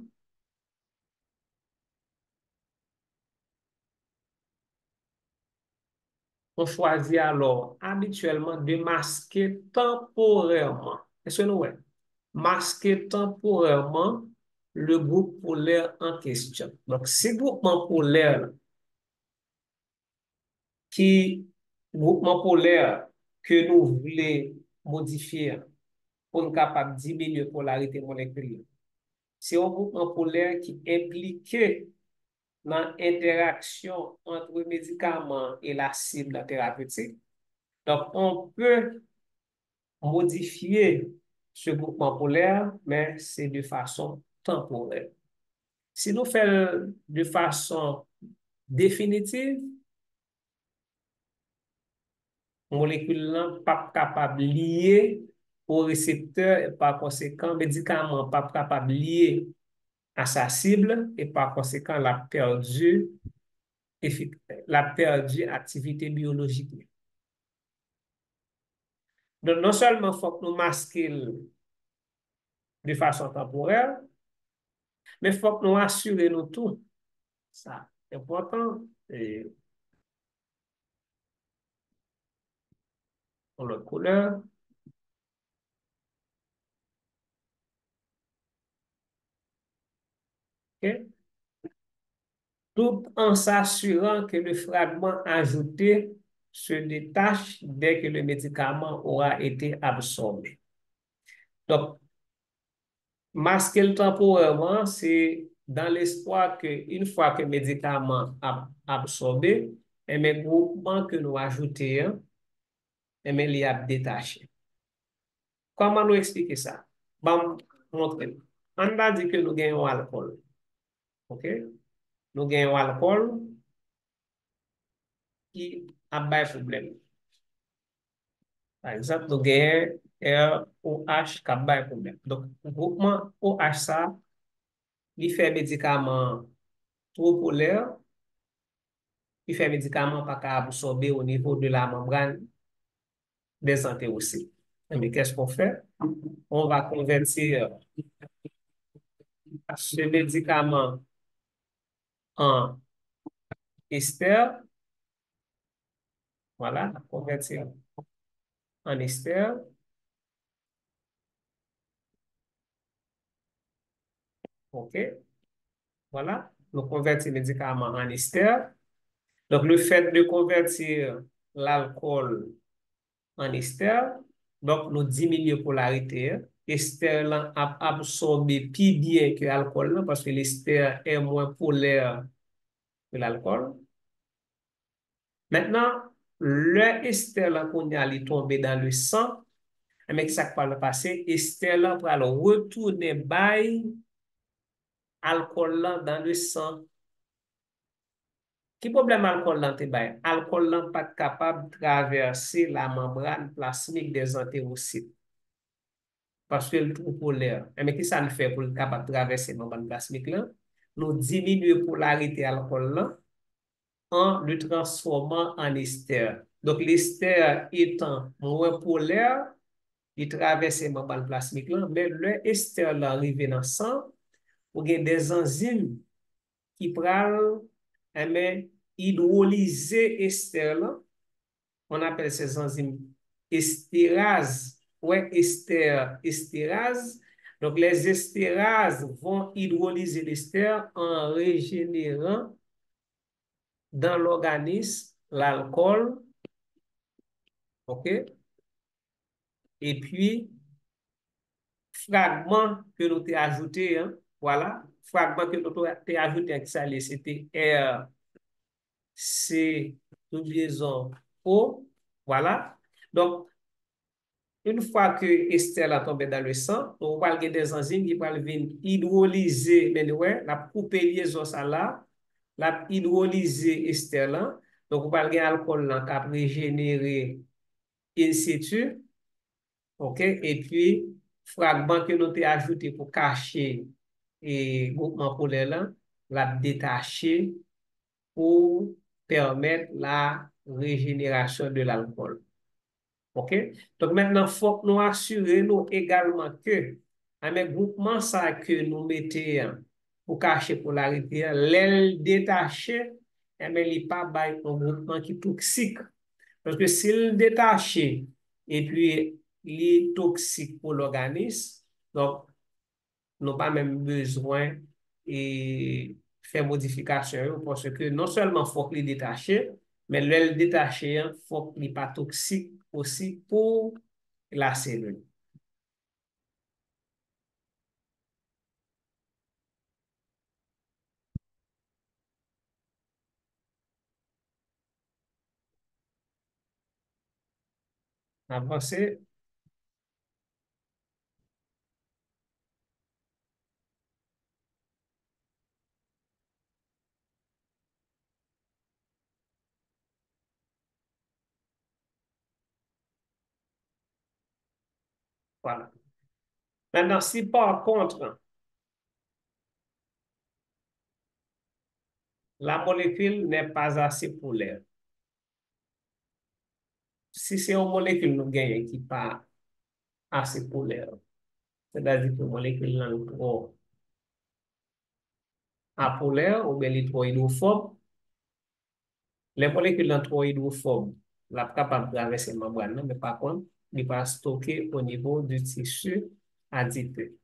on choisit alors habituellement de masquer temporairement. Est-ce que nous voyons? Masquer temporairement le groupe polaire en question. Donc, si groupement polaire qui groupement polaire que nous voulons modifier pour nous capable de diminuer la polarité moléculaire, c'est un groupement polaire qui implique dans l'interaction entre le médicament et la cible thérapeutique. Donc, on peut modifier ce groupement polaire, mais c'est de façon temporaire. Si nous faisons de façon définitive, molécule n'est pas capable de lier au récepteur et par conséquent, médicament pas capable de lier à sa cible et par conséquent, la perdu activité biologique. Donc, non seulement il faut que nous masquions de façon temporaire, mais il faut que nous assurions tout. Ça, c'est important. Et pour notre couleur, ok? Tout en s'assurant que le fragment ajouté se détache dès que le médicament aura été absorbé. Donc, masquer le temporairement, c'est dans l'espoir qu'une fois que le médicament a absorbé, et mes groupements que nous ajoutons, et mes liens détachés. Comment nous expliquer ça? Bon, montrer. On va dire que nous gagnons alcool. OK? Nous gagnons alcool ki ap bay problem. Par exemple, nou gen ROH kap bay problem. Donc, groupement OH sa, li fè médicament trop polaire, li fè médicament pa ka absorber au niveau de la membrane des entérocytes. Mais qu'est-ce qu'on fait? On va convertir ce médicament en ester, voilà, convertir en ester, ok, voilà, nous convertir le médicament en ester. Donc, le fait de convertir l'alcool en ester, donc nous diminuons la polarité. Ester là a absorbé plus bien que l'alcool là, parce que l'ester est moins polaire que l'alcool. Maintenant, le ester là qu'on a li tombé dans le sang, mais ça qui va le passer, ester là pour alors retourner by alcool là dans le sang. Qui problème alcool là te bay? Alcool là pas capable de traverser la membrane plasmique des entérocytes parce que le trop polaire. Mais qui ça nous fait pour le capable de traverser la membrane plasmique là? Nous diminuons la polarité alcool là en le transformant en ester. Donc l'ester étant moins polaire, il traverse la membrane plasmique là, mais le ester là arrivé dans le sang, ou gen des enzymes qui pral aimer hydrolyser ester là. On appelle ces enzymes estérase. Ouais, estérase. Donc, les estérases vont hydrolyser l'ester en régénérant dans l'organisme l'alcool. OK? Et puis, fragment que nous avons ajouté, hein, voilà, fragment que nous avons ajouté avec ça, c'était R, C, liaison O, voilà. Donc, une fois que Estelle a tombé dans le sang, on va avoir des enzymes qui vont venir hydrolyser, mais ouais, la couper liaison ça là, la hydrolyser Estelle là. Donc, on va avoir alcool là qui a régénéré in situ, ok? Et puis, fragment que nous avons ajouté pour cacher et groupement polaire là, la détacher pour permettre la régénération de l'alcool. OK? Donc maintenant, il faut que nous assurer également que, avec le groupement ça que nous mettons pour cacher polarité, l'aile détachée, il n'est pas un groupement qui est toxique. Parce que s'il détaché et puis il est toxique pour l'organisme, donc nous n'avons pas même besoin de faire modification parce que non seulement il faut qu'il est détaché, mais l'aile détaché, il faut qu'il n'est pas toxique aussi pour la cellule. Avancer, voilà. Maintenant, si par contre, la molécule n'est pas assez polaire, si c'est une molécule nous gagnons qui n'est pas assez polaire, c'est-à-dire que la molécule est trop apolaire ou bien elle est trop hydrophobe, les molécules sont trop hydrophobes, la capable de traverser la membrane, mais par contre, il n'est pas stocké au niveau du tissu adipeux.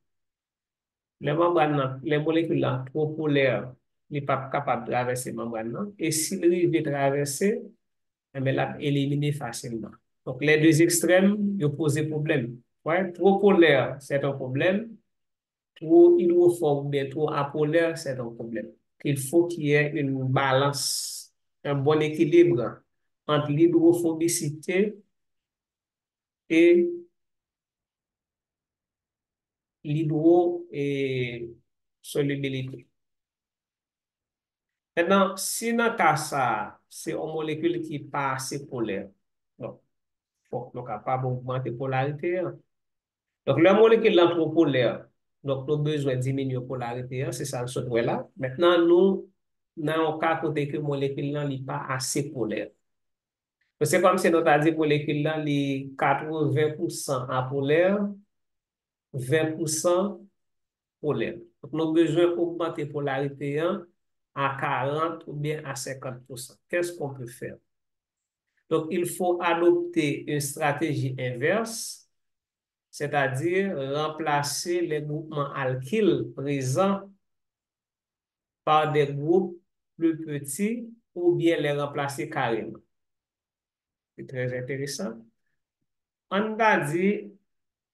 Les molécules sont trop polaires, il n'est pas capable de traverser la membrane. Et s'il arrive de traverser, elle l'a éliminé facilement. Donc, les deux extrêmes, ils posent problème. Ouais, trop polaire, c'est un problème. Trop hydrophobe, bien trop apolaire, c'est un problème. Il faut qu'il y ait une balance, un bon équilibre entre l'hydrophobicité et l'hydrosolubilité. Maintenant, si dans le cas ça, c'est une molécule qui n'est pas assez polaire, donc, il faut qu'on soit capable d'augmenter la polarité, hein. Donc, la molécule est trop polaire, donc, nous avons besoin de diminuer la polarité, hein, c'est ça le souhait là. Maintenant, nous, dans le cas côté que la molécule n'est pas assez polaire. C'est comme si nous avons dit que la molécule est 80% apolaire, 20% polaire. Donc, nous avons besoin d'augmenter la polarité hein, à 40 ou bien à 50%. Qu'est-ce qu'on peut faire? Donc, il faut adopter une stratégie inverse, c'est-à-dire remplacer les groupements alkyles présents par des groupes plus petits ou bien les remplacer carrément. C'est très intéressant. On a dit,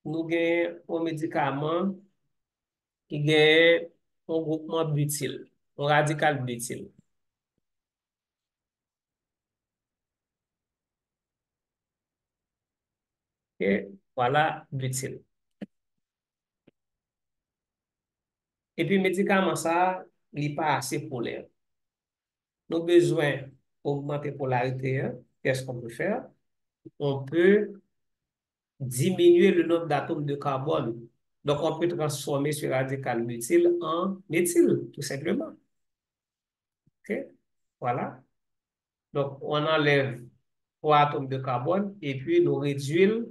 nous avons un médicament qui a un groupement butyl, un radical butyl. Et voilà, butyl. Et puis, le médicament, ça, il n'est pas assez polaire. Nous avons besoin d'augmenter la polarité, hein. Qu'est-ce qu'on peut faire? On peut diminuer le nombre d'atomes de carbone. Donc, on peut transformer ce radical butyl en méthyle, tout simplement. OK? Voilà. Donc, on enlève 3 atomes de carbone et puis nous réduisons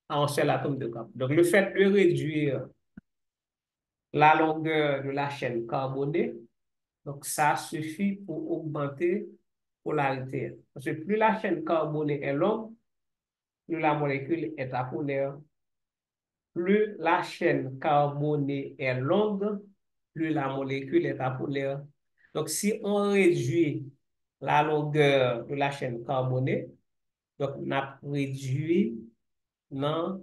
à un seul atome de carbone. Donc, le fait de réduire la longueur de la chaîne carbonée, donc ça suffit pour augmenter la polarité. Parce que plus la chaîne carbonée est longue, plus la molécule est apolaire. Plus la chaîne carbonée est longue, plus la molécule est apolaire. Donc, si on réduit la longueur de la chaîne carbonée, donc on a réduit dans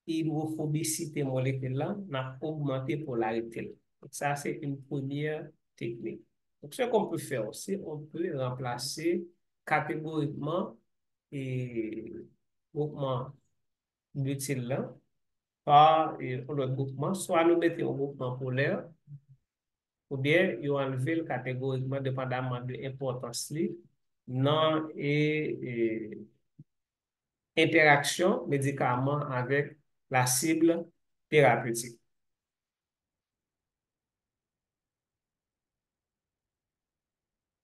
l'hydrophobicité moléculaire, on a augmenté la polarité. Donc, ça, c'est une première technique. Donc, ce qu'on peut faire aussi, on peut remplacer catégoriquement et groupement butyl là par l'autre groupement, soit nous mettons un groupement polaire, ou bien nous enlever catégoriquement dépendamment de l'importance non et interaction médicament avec la cible thérapeutique.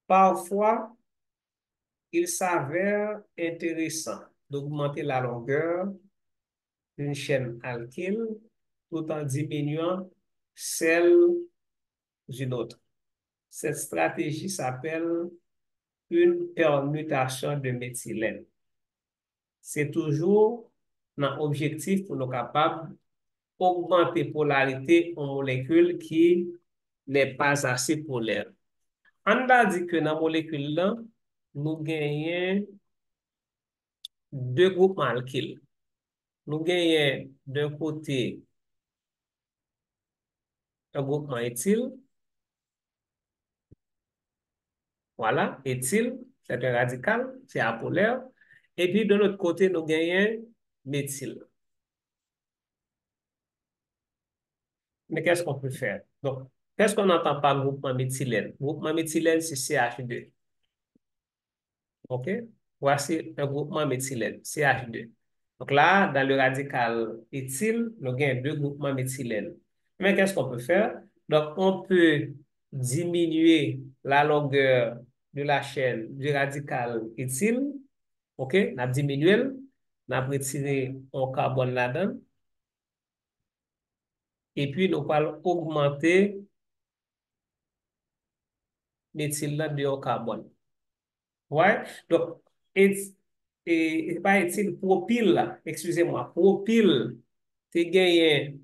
Parfois, il s'avère intéressant d'augmenter la longueur d'une chaîne alkyle tout en diminuant celle d'une autre. Cette stratégie s'appelle une permutation de méthylène. C'est toujours un objectif pour nous capables d'augmenter la polarité en molécule qui n'est pas assez polaire. On a dit que dans la molécule là, nous gagnons deux groupes alkyles. Nous gagnons d'un côté un groupement éthyle. Voilà, éthyle, c'est un radical, c'est apolaire. Et puis de l'autre côté, nous gagnons méthyle. Mais qu'est-ce qu'on peut faire? Donc, qu'est-ce qu'on entend par groupement méthylène? Groupement méthylène, c'est CH2. OK? Voici un groupement méthylène, CH2. Donc là, dans le radical éthyle, nous avons deux groupements méthylène. Mais qu'est-ce qu'on peut faire? Donc, on peut diminuer la longueur de la chaîne du radical éthyle. OK? On a diminué, on a retiré un carbone là-dedans. Et puis, nous allons augmenter l'éthyle là de carbone. Ouais, donc, pas éthyle, propyle, là, excusez-moi, propyle, tu gagné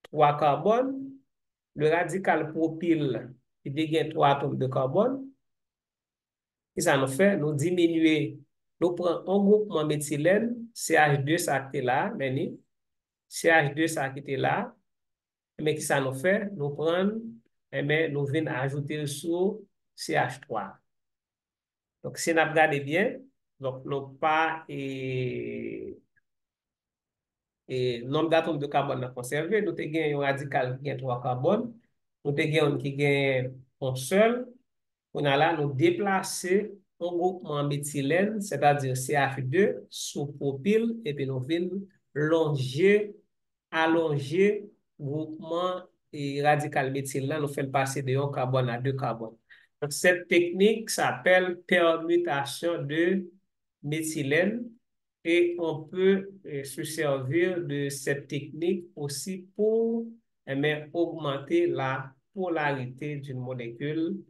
3 carbones, le radical propyle, il gagne 3 atomes de carbone, et ça nous fait, nous diminuer, nous prenons un groupement méthylène, CH2, ça qui est là, mais CH2, ça qui est là, mais qui ça nous fait, nous prenons, mais nous venons ajouter sur CH3. Donc, si on regarde bien, donc, nous pas et nombre d'atomes de carbone à conserver, nous avons un radical qui a 3 carbones, nous avons qui gagne un seul, On a là, nous déplacer un groupement méthylène, c'est-à-dire CH2, sous propyle, et puis nous venons longer, allonger groupement et radical méthyle là, nous faisons passer de un carbone à deux carbones. Donc, cette technique s'appelle permutation de méthylène et on peut se servir de cette technique aussi pour augmenter la polarité d'une molécule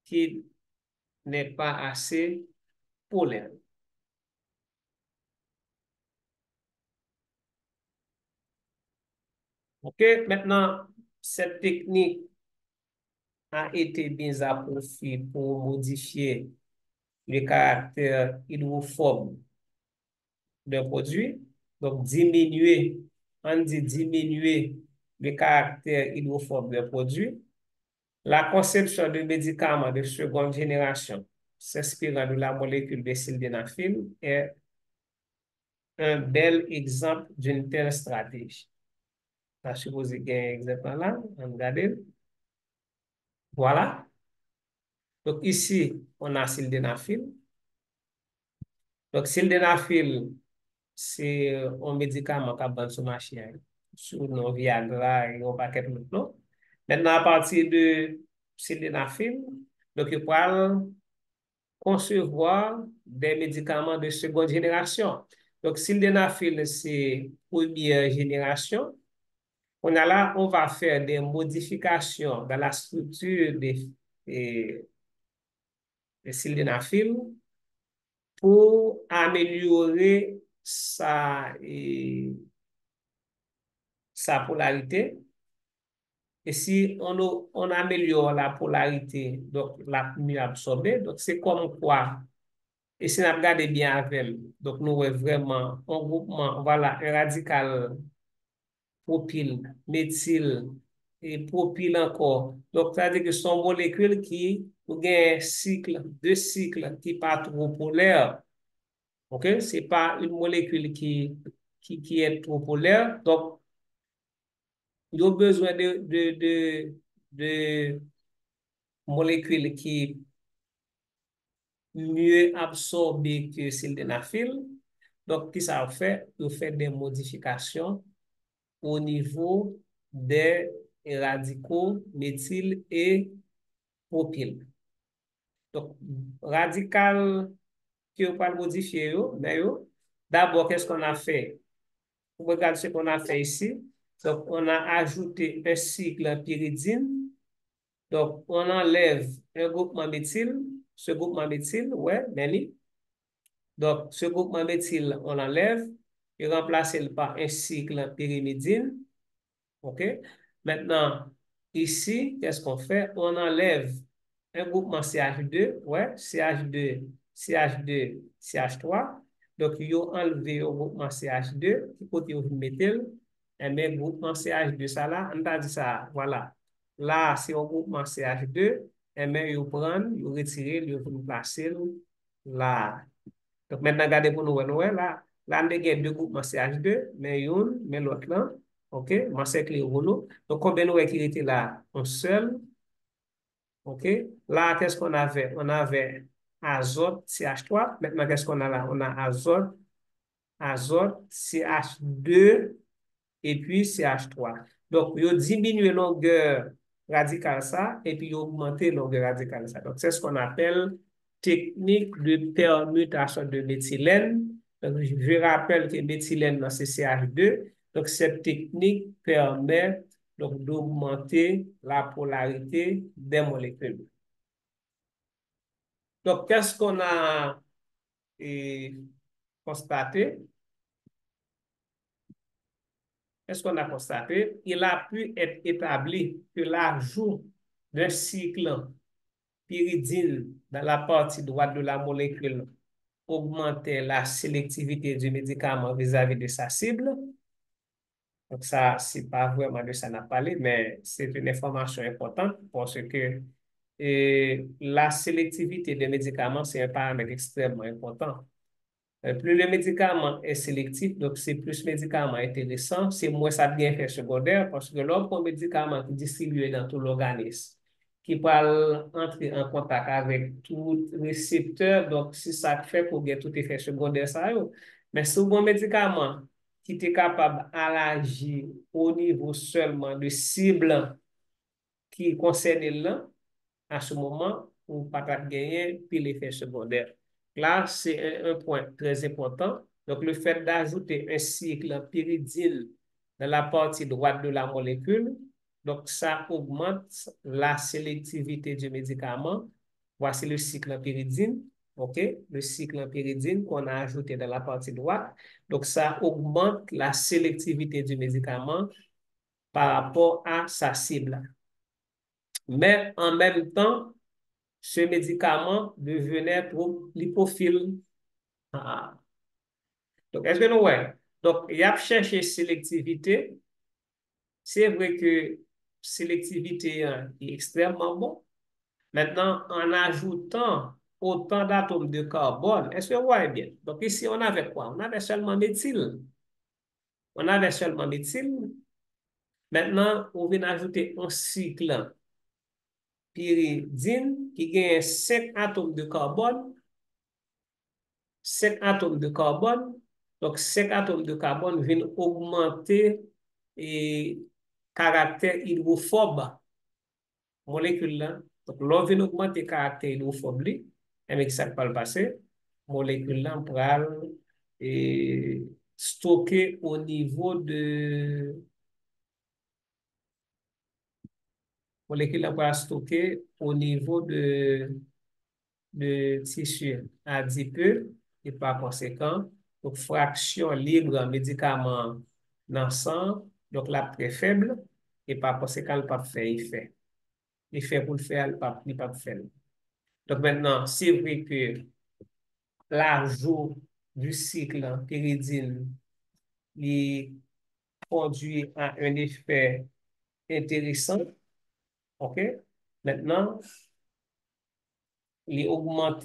qui n'est pas assez polaire. OK, maintenant, cette technique a été mise à profit pour modifier le caractère hydrophobe d'un produit. Donc, on dit diminuer le caractère hydrophobe d'un produit. La conception de médicaments de seconde génération s'inspirant de la molécule de sildenafil est un bel exemple d'une telle stratégie. Je suppose qu'il y a un exemple là, on regarde. Voilà. Donc ici, on a sildenafil. Donc sildenafil, c'est un médicament qui a sur marché, sur nos Viagra et un paquet de autres. Maintenant, à partir de sildenafil, donc il peut concevoir des médicaments de seconde génération. Donc, sildenafil, c'est première génération. On a là, on va faire des modifications dans la structure des sildenafil pour améliorer sa polarité. Et si on améliore la polarité, donc la mieux absorbée, donc c'est comme quoi, et si on regarde bien avec, donc nous voyons vraiment un groupement, voilà, un radical propyle, méthyle et propyle encore. Donc, ça veut dire que ce sont molécules qui ont un cycle, deux cycles qui pas trop polaires. OK? Ce n'est pas une molécule qui est trop polaire. Donc, il y a besoin de molécules qui mieux absorbées que sildenafil. Donc, qui ça fait? Il fait des modifications au niveau des radicaux méthyle et propyle. Donc, radical que on va modifier, d'abord, qu'est-ce qu'on a fait? Regardez ce qu'on a fait ici. Donc, on a ajouté un cycle pyridine. Donc, on enlève un groupement méthyle. Ce groupement méthyle, ouais, Benny. Donc, ce groupement méthyle, on l'enlève et remplace par un cycle pyrimidine. OK? Maintenant, ici, qu'est-ce qu'on fait? On enlève un groupement CH2, ouais, CH2, CH2, CH3. Donc, ils ont enlevé le groupement CH2, qui côté vous mettez, et mais groupement CH2, ça là, on a dit ça, voilà. Là, c'est un groupement CH2, et mais ils prennent, ils retirent, ils placer là. Donc, maintenant, regardez pour nous, là, là, on a deux groupements CH2, mais une, mais l'autre là, OK, moi, c'est clé rouleau. Donc, combien nous qui était là? Un seul, OK. Là, qu'est-ce qu'on avait? On avait azote CH3. Maintenant, qu'est-ce qu'on a là? On a azote CH2 et puis CH3. Donc, il diminue la longueur radicale ça et puis il augmente la longueur radicale ça. Donc, c'est ce qu'on appelle technique de permutation de méthylène. Donc, je rappelle que méthylène, c'est CH2. Donc, cette technique permet donc d'augmenter la polarité des molécules. Donc, qu'est-ce qu'on a constaté? Qu'est-ce qu'on a constaté? Il a pu être établi que l'ajout d'un cycle pyridine dans la partie droite de la molécule augmentait la sélectivité du médicament vis-à-vis de sa cible. Donc ça, c'est pas vraiment de ça qu'on a parlé, mais c'est une information importante parce que la sélectivité des médicaments, c'est un paramètre extrêmement important. Plus le médicament est sélectif, donc c'est plus le médicament intéressant, c'est moins ça bien fait secondaire parce que l'autre médicament qui est distribué dans tout l'organisme qui va entrer en contact avec tout récepteur. Donc, c'est ça fait pour get tout effet secondaire ça yo. Mais si un médicament qui est capable d'agir au niveau seulement de cible qui concerne là, à ce moment, on ne peut pas gagner puis l'effet secondaire. Là, c'est un point très important. Donc, le fait d'ajouter un cycle pyridine dans la partie droite de la molécule, donc ça augmente la sélectivité du médicament. Voici le cycle pyridine, OK? Le cycle pyridine qu'on a ajouté dans la partie droite. Donc, ça augmente la sélectivité du médicament par rapport à sa cible. Mais en même temps, ce médicament devenait trop lipophile. Ah. Donc, est-ce que nous, ouais? Donc, il a cherché sélectivité. C'est vrai que sélectivité hein, est extrêmement bon. Maintenant, en ajoutant autant d'atomes de carbone, est-ce que vous voyez bien? Donc, ici, on avait quoi? On avait seulement méthyle. On avait seulement méthyle. Maintenant, on vient ajouter un cycle pyridine qui gagne 5 atomes de carbone 5 atomes de carbone. Donc, 5 atomes de carbone viennent augmenter et caractère hydrophobe molécule là. Donc, l'on vient augmenter caractère hydrophobe, et avec ça qui va le passer, molécule là pourra et stocker au niveau de molécule là pourra stocker au niveau de tissu adipeux et par conséquent, donc fraction libre médicament dans le sang, donc la très faible et par conséquent, le pas faire effet. L'effet pour le faire, le pas faire. Donc maintenant, c'est vrai que l'ajout du cycle pyridine il conduit à un effet intéressant. OK? Maintenant, il augmente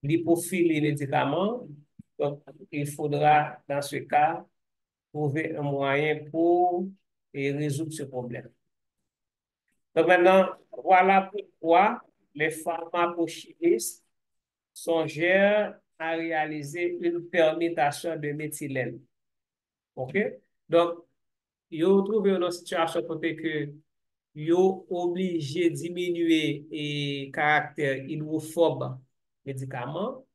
l'hypophilie médicament. Donc, il faudra, dans ce cas, trouver un moyen pour résoudre ce problème. Donc, maintenant, voilà pourquoi les pharmacochimistes songèrent à réaliser une permutation de méthylène. OK? Donc, ils ont trouvé une situation côté que ils ont obligé de diminuer le caractère hydrophobe médicament.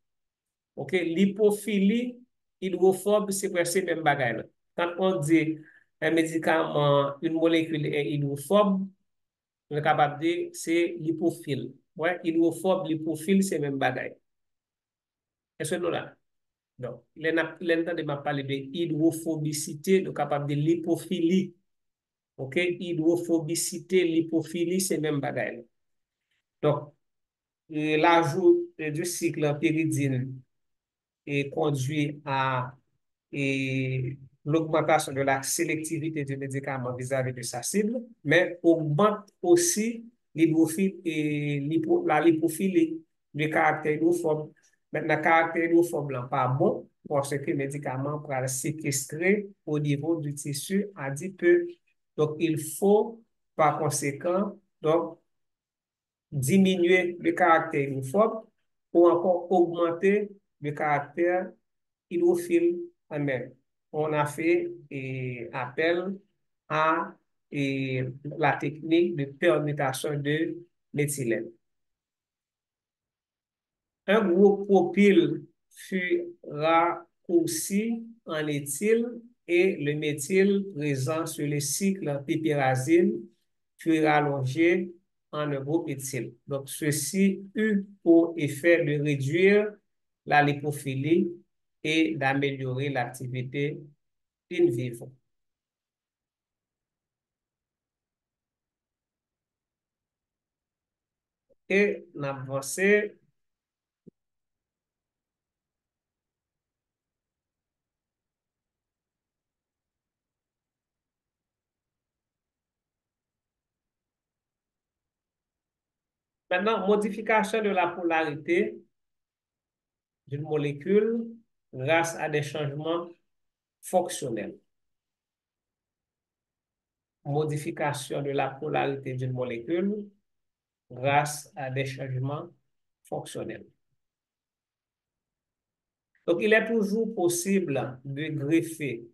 OK, l'hypophilie hydrophobe, c'est presque le même bagage. Quand on dit un médicament, une molécule est hydrophobe, on est capable de dire c'est l'hypophile. Ouais, hydrophobe, l'hypophile, c'est le même bagage. Est-ce que nous là? Donc, l'entend de m'a parler de hydrophobicité, nous capable de l'hypophilie. OK, hydrophobicité, l'hypophilie, c'est le même bagage. Donc, l'ajout du cycle pyridine et conduit à l'augmentation de la sélectivité du médicament vis-à-vis de sa cible, mais augmente aussi la lipophilie, le caractère hydrophobe. Maintenant, le caractère hydrophobe n'est pas bon parce que le médicament pourra le séquestrer au niveau du tissu adipeux. Donc, il faut, par conséquent, donc, diminuer le caractère hydrophobe ou encore augmenter le caractère hydrophile en mer. On a fait appel à la technique de permutation de méthylène. Un groupe propyle fut raccourci en éthyle et le méthyle présent sur le cycle piperazine fut rallongé en un groupe éthyle. Donc, ceci eut pour effet de réduire la lipophilie et d'améliorer l'activité in vivo. Et avancé. Maintenant, modification de la polarité d'une molécule grâce à des changements fonctionnels. modification de la polarité d'une molécule grâce à des changements fonctionnels. Donc, il est toujours possible de greffer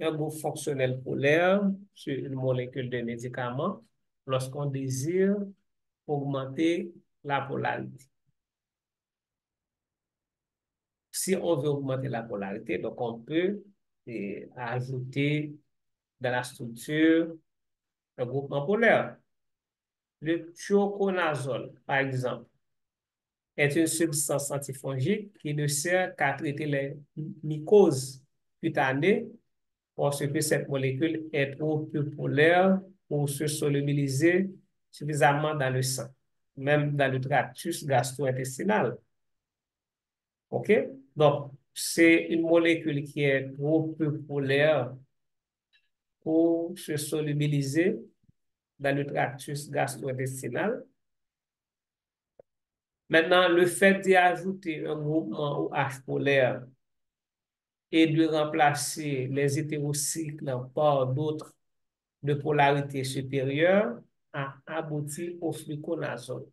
un groupe fonctionnel polaire sur une molécule de médicament lorsqu'on désire augmenter la polarité. Si on veut augmenter la polarité, donc on peut ajouter dans la structure un groupement polaire. Le thioconazole, par exemple, est une substance antifongique qui ne sert qu'à traiter les mycoses cutanées parce que cette molécule est trop peu polaire pour se solubiliser suffisamment dans le sang, même dans le tractus gastro-intestinal. OK? Donc, c'est une molécule qui est trop peu polaire pour se solubiliser dans le tractus gastro-intestinal. Maintenant, le fait d'y ajouter un groupement OH polaire et de remplacer les hétérocycles par d'autres de polarité supérieure a abouti au fluconazole.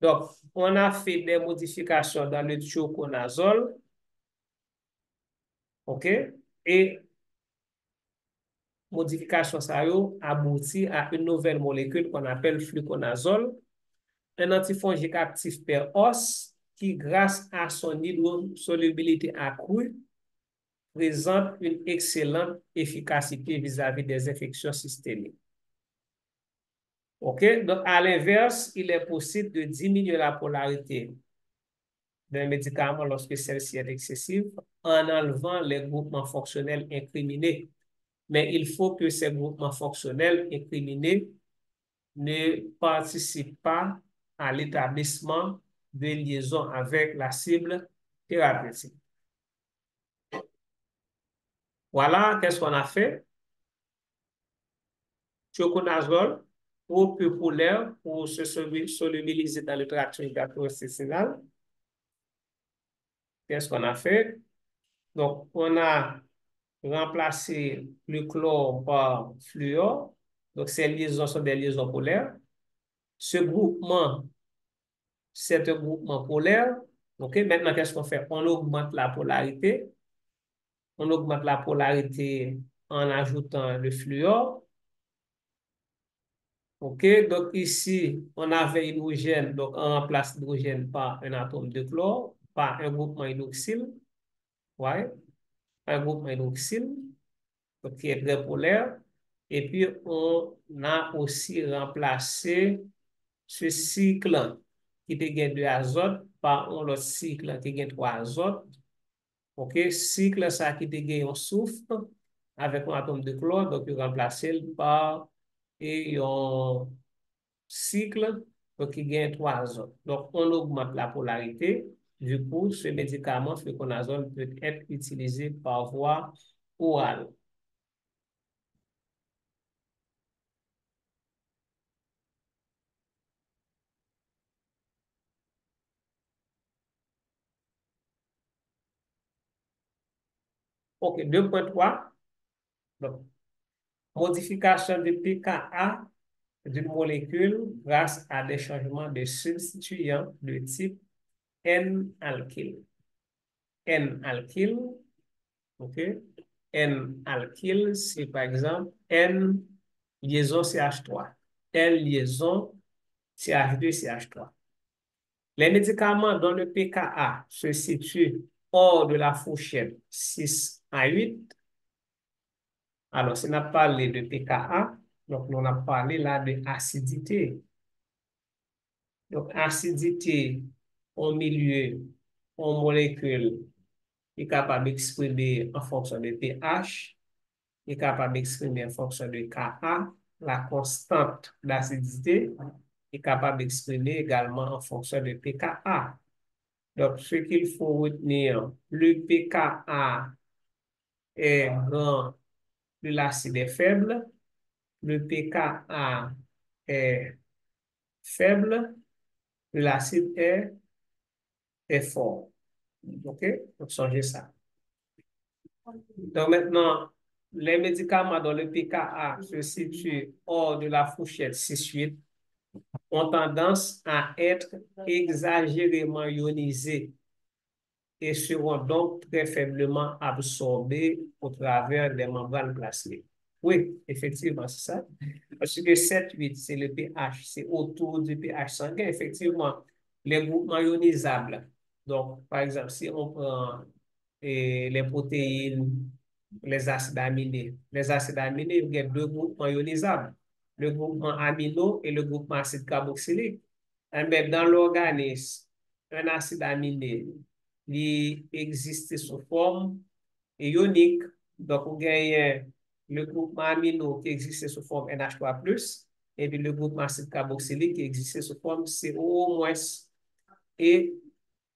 Donc, on a fait des modifications dans le thioconazole, OK? Et modification ça aboutit à une nouvelle molécule qu'on appelle fluconazole, un antifongique actif per os qui, grâce à son hydrosolubilité accrue, présente une excellente efficacité vis-à-vis des infections systémiques. OK? Donc, à l'inverse, il est possible de diminuer la polarité d'un médicament lorsque celle-ci est excessive en enlevant les groupements fonctionnels incriminés. Mais il faut que ces groupements fonctionnels incriminés ne participent pas à l'établissement de liaison avec la cible thérapeutique. Voilà, qu'est-ce qu'on a fait? Thioconazole, trop peu polaire pour se solubiliser dans le tract gastro-intestinal. Qu'est-ce qu'on a fait? Donc, on a remplacé le chlore par fluor. Donc, ces liaisons sont des liaisons polaires. Ce groupement, c'est un groupement polaire. OK? Maintenant, qu'est-ce qu'on fait? On augmente la polarité. On augmente la polarité en ajoutant le fluor. OK? Donc, ici, on avait hydrogène. Donc, on remplace l'hydrogène par un atome de chlore, par un groupement hydroxyle. Ouais? Un groupement hydroxyle, donc qui est très polaire. Et puis, on a aussi remplacé ce cycle qui te gagne de azote par un autre cycle qui gagne 3 azote. OK? Cycle ça qui te gagne un soufre avec un atome de chlore, donc tu remplaces par un cycle donc, qui gagne 3 azotes. Donc, on augmente la polarité. Du coup, ce médicament, fluconazole, peut être utilisé par voie orale. OK, 2.3. Donc, modification de pKa d'une molécule grâce à des changements de substituants de type N-alkyle. N-alkyle, OK? N-alkyle, c'est par exemple N liaison CH3, L liaison CH2, CH3. Les médicaments dont le pKa se situe hors de la fourchette 6 à 8. Alors, si on a parlé de pKa, donc on a parlé là de acidité. Donc, acidité au milieu, en molécule, est capable d'exprimer en fonction de pH, est capable d'exprimer en fonction de Ka, la constante d'acidité, est capable d'exprimer également en fonction de pKa. Donc, ce qu'il faut retenir, le pKa est grand, plus l'acide est faible, le pKa est faible, plus l'acide est fort. OK? Donc, changez ça. Donc, maintenant, les médicaments dans le pKa se situent hors de la fourchette 6-8 ont tendance à être exagérément ionisés et seront donc très faiblement absorbés au travers des membranes plasmiques. Oui, effectivement, c'est ça. Parce que 7-8, c'est le pH, c'est autour du pH sanguin. Effectivement, les groupements ionisables. Donc, par exemple, si on prend les protéines, les acides aminés, il y a deux groupements ionisables. Le groupement amino et le groupement acide carboxylique. Mais dans l'organisme, un acide aminé, il existe sous forme ionique. Donc, vous gagnez le groupement amino qui existe sous forme NH3+, et puis le groupement acide carboxylique qui existe sous forme COO-, et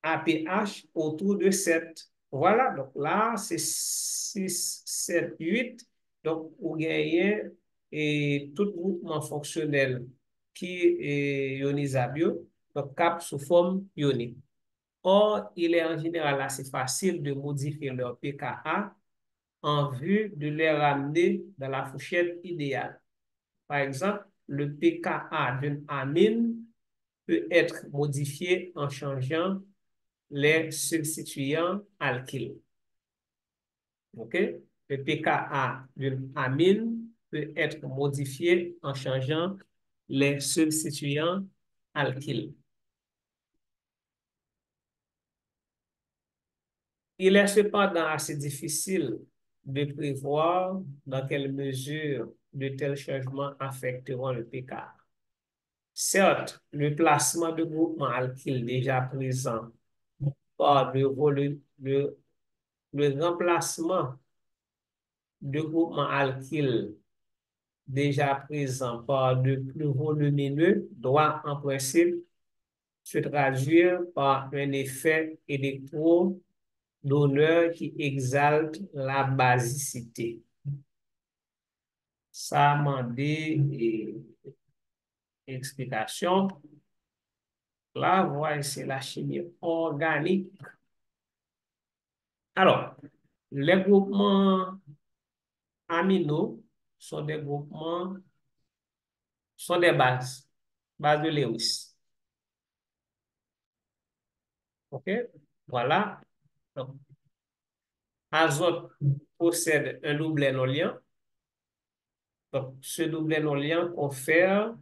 à pH autour de 7. Voilà, donc là, c'est 6, 7, 8. Donc, vous gagnez et tout groupement fonctionnel qui est ionisable, donc cap sous forme ionique. Or, il est en général assez facile de modifier leur pKa en vue de les ramener dans la fourchette idéale. Par exemple, le pKa d'une amine peut être modifié en changeant les substituants alkyles. OK? Le pKa d'une amine peut être modifié en changeant les substituants alkyles. Il est cependant assez difficile de prévoir dans quelle mesure de tels changements affecteront le pKa. Certes, le placement de groupements alkyles déjà présents par le remplacement de groupements alkyles déjà présents par de plus volumineux doit en principe se traduire par un effet électrodonneur qui exalte la basicité. Ça m'a dit explication. Là, voilà, c'est la chimie organique. Alors, les groupements aminaux sont des groupements, sont des bases de Lewis. OK? Voilà. Donc, azote possède un doublet non liant. Donc, ce doublet non liant confère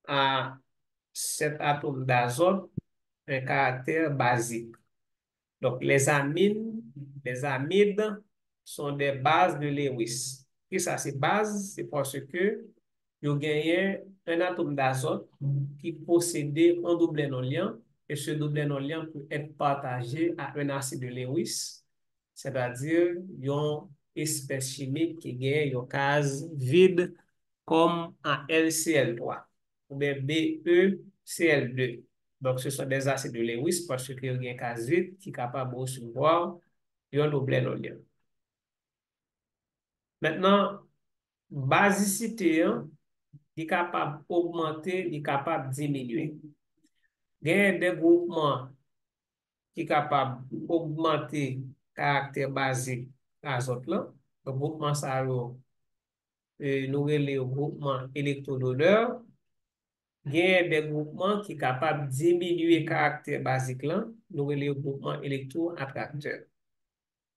à cet atome d'azote un caractère basique. Donc, les amides sont des bases de Lewis. Et ça, c'est base, c'est parce que vous gagnez un atome d'azote qui possédait un doublet non liant, et ce doublet non liant peut être partagé à un acide de Lewis, c'est-à-dire une espèce chimique qui gagne une case vide comme un LCl3 ou bien BeCl2. Donc, ce sont des acides de Lewis parce qu'il y a une case vide qui est capable de recevoir un doublet non liant. Maintenant, basicité, est capable d'augmenter, est capable de diminuer. Il y a des groupements qui sont capables d'augmenter le caractère basique azote là. Le groupement ça, nous le groupement électrodonneur. Il y a des groupements qui sont capables de diminuer le caractère basique là. Nous le groupement électroattracteur.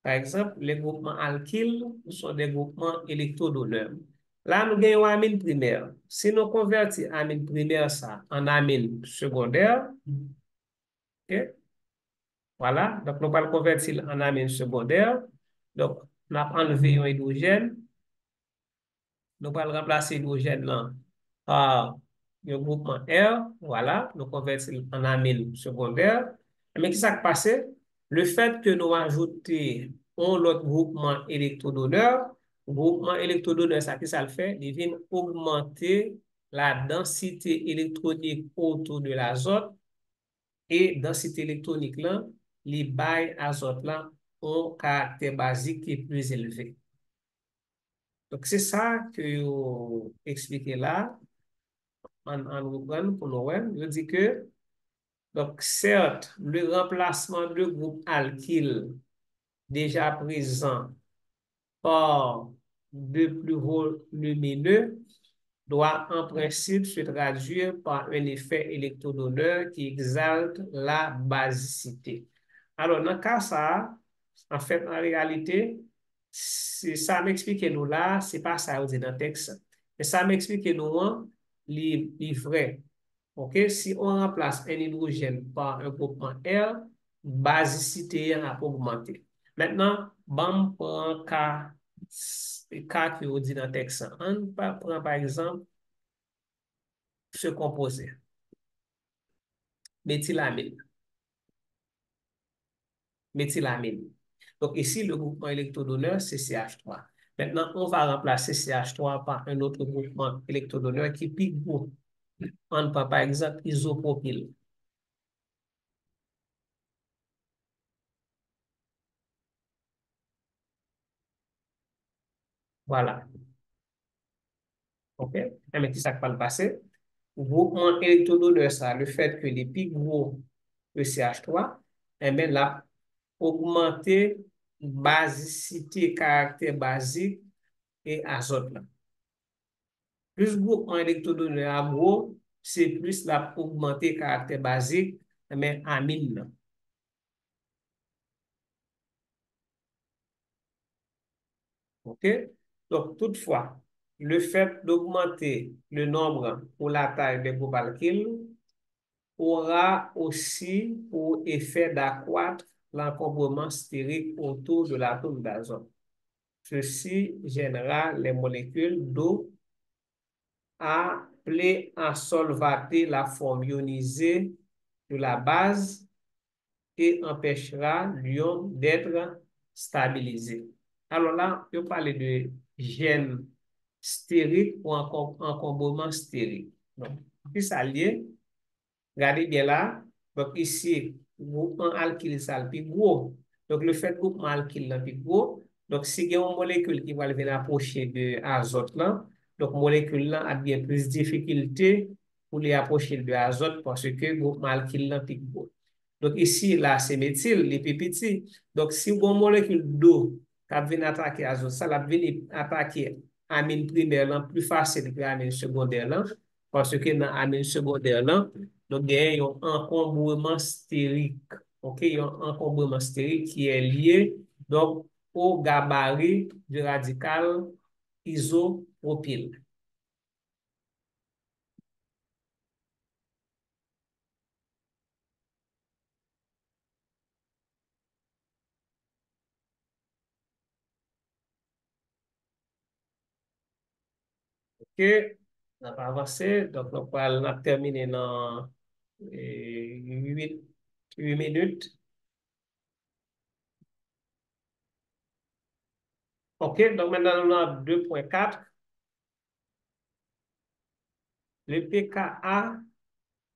Par exemple, les groupements alkyles sont des groupements électrodonneurs. Là, nous avons une amine primaire. Si nous convertissons amine primaire ça en amine secondaire, ok, voilà, donc nous allons convertir en amine secondaire. Donc, nous allons enlever un hydrogène. Nous allons remplacer l'hydrogène là par le groupement R. Voilà, nous convertissons en amine secondaire. Mais qu'est-ce qui s'est passé? Le fait que nous ajoutons l'autre groupement électrodonneur, ça, qu'est-ce que ça le fait? Il vient augmenter la densité électronique autour de l'azote, et densité électronique là, les bails azote là ont un caractère basique qui est plus élevé. Donc, c'est ça que vous expliquez là, en pour nous. Je dis que, donc, certes, le remplacement de groupe alkyle déjà présent par deux plus volumineux doit en principe se traduire par un effet électrodonneur qui exalte la basicité. Alors, dans le cas ça, en fait, en réalité, ça m'explique nous là, c'est pas ça dit dans le texte. Mais ça m'explique nous, hein, les vrai. OK? Si on remplace un hydrogène par un groupement R, basicité a augmenté. Maintenant, bon, pour un cas que vous dit dans le texte, on prend par exemple ce composé, méthylamine. Méthylamine. Donc ici, le groupement électrodonneur, c'est CH3. Maintenant, on va remplacer CH3 par un autre groupement électrodonneur qui pique gros. On prend par exemple isopropyl. Voilà. OK? Mais qu'est-ce qui va le passer? Groupement électrodonneur, ça, le fait que les pics gros de CH3, eh bien, là, augmenter basicité, caractère basique et azote là. Plus groupement électrodonneur à gros, c'est plus la augmenter caractère basique, mais amine là. OK? Donc, toutefois, le fait d'augmenter le nombre ou la taille des groupes alkyles aura aussi pour effet d'accroître l'encombrement stérique autour de l'atome d'azote. Ceci gênera les molécules d'eau appelées à solvater la forme ionisée de la base et empêchera l'ion d'être stabilisé. Alors là, je parle de gène stérique ou encore encombrement stérique. Donc, puis ça lié, regardez bien là. Donc ici, groupement alkyle ça le plus gros. Donc le fait groupement alkyle le plus gros. Donc si il y a une molécule qui va venir approcher de azote là, donc molécule là a bien plus de difficulté pour les approcher de azote parce que groupement alkyle là plus gros. Donc ici là c'est méthyle, les plus petits. Donc si une molécule d'eau qui vient attaquer azote, ça va venir attaquer amine primaire là plus facile que amine secondaire là parce que dans amine secondaire là donc, il y a un encombrement stérique. OK? Il y a un encombrement stérique qui est lié donc, au gabarit du radical isopropyl. OK? On va avancer. Donc, on va terminer dans 8 minutes. OK? Donc, maintenant, on a 2.4. Le pKa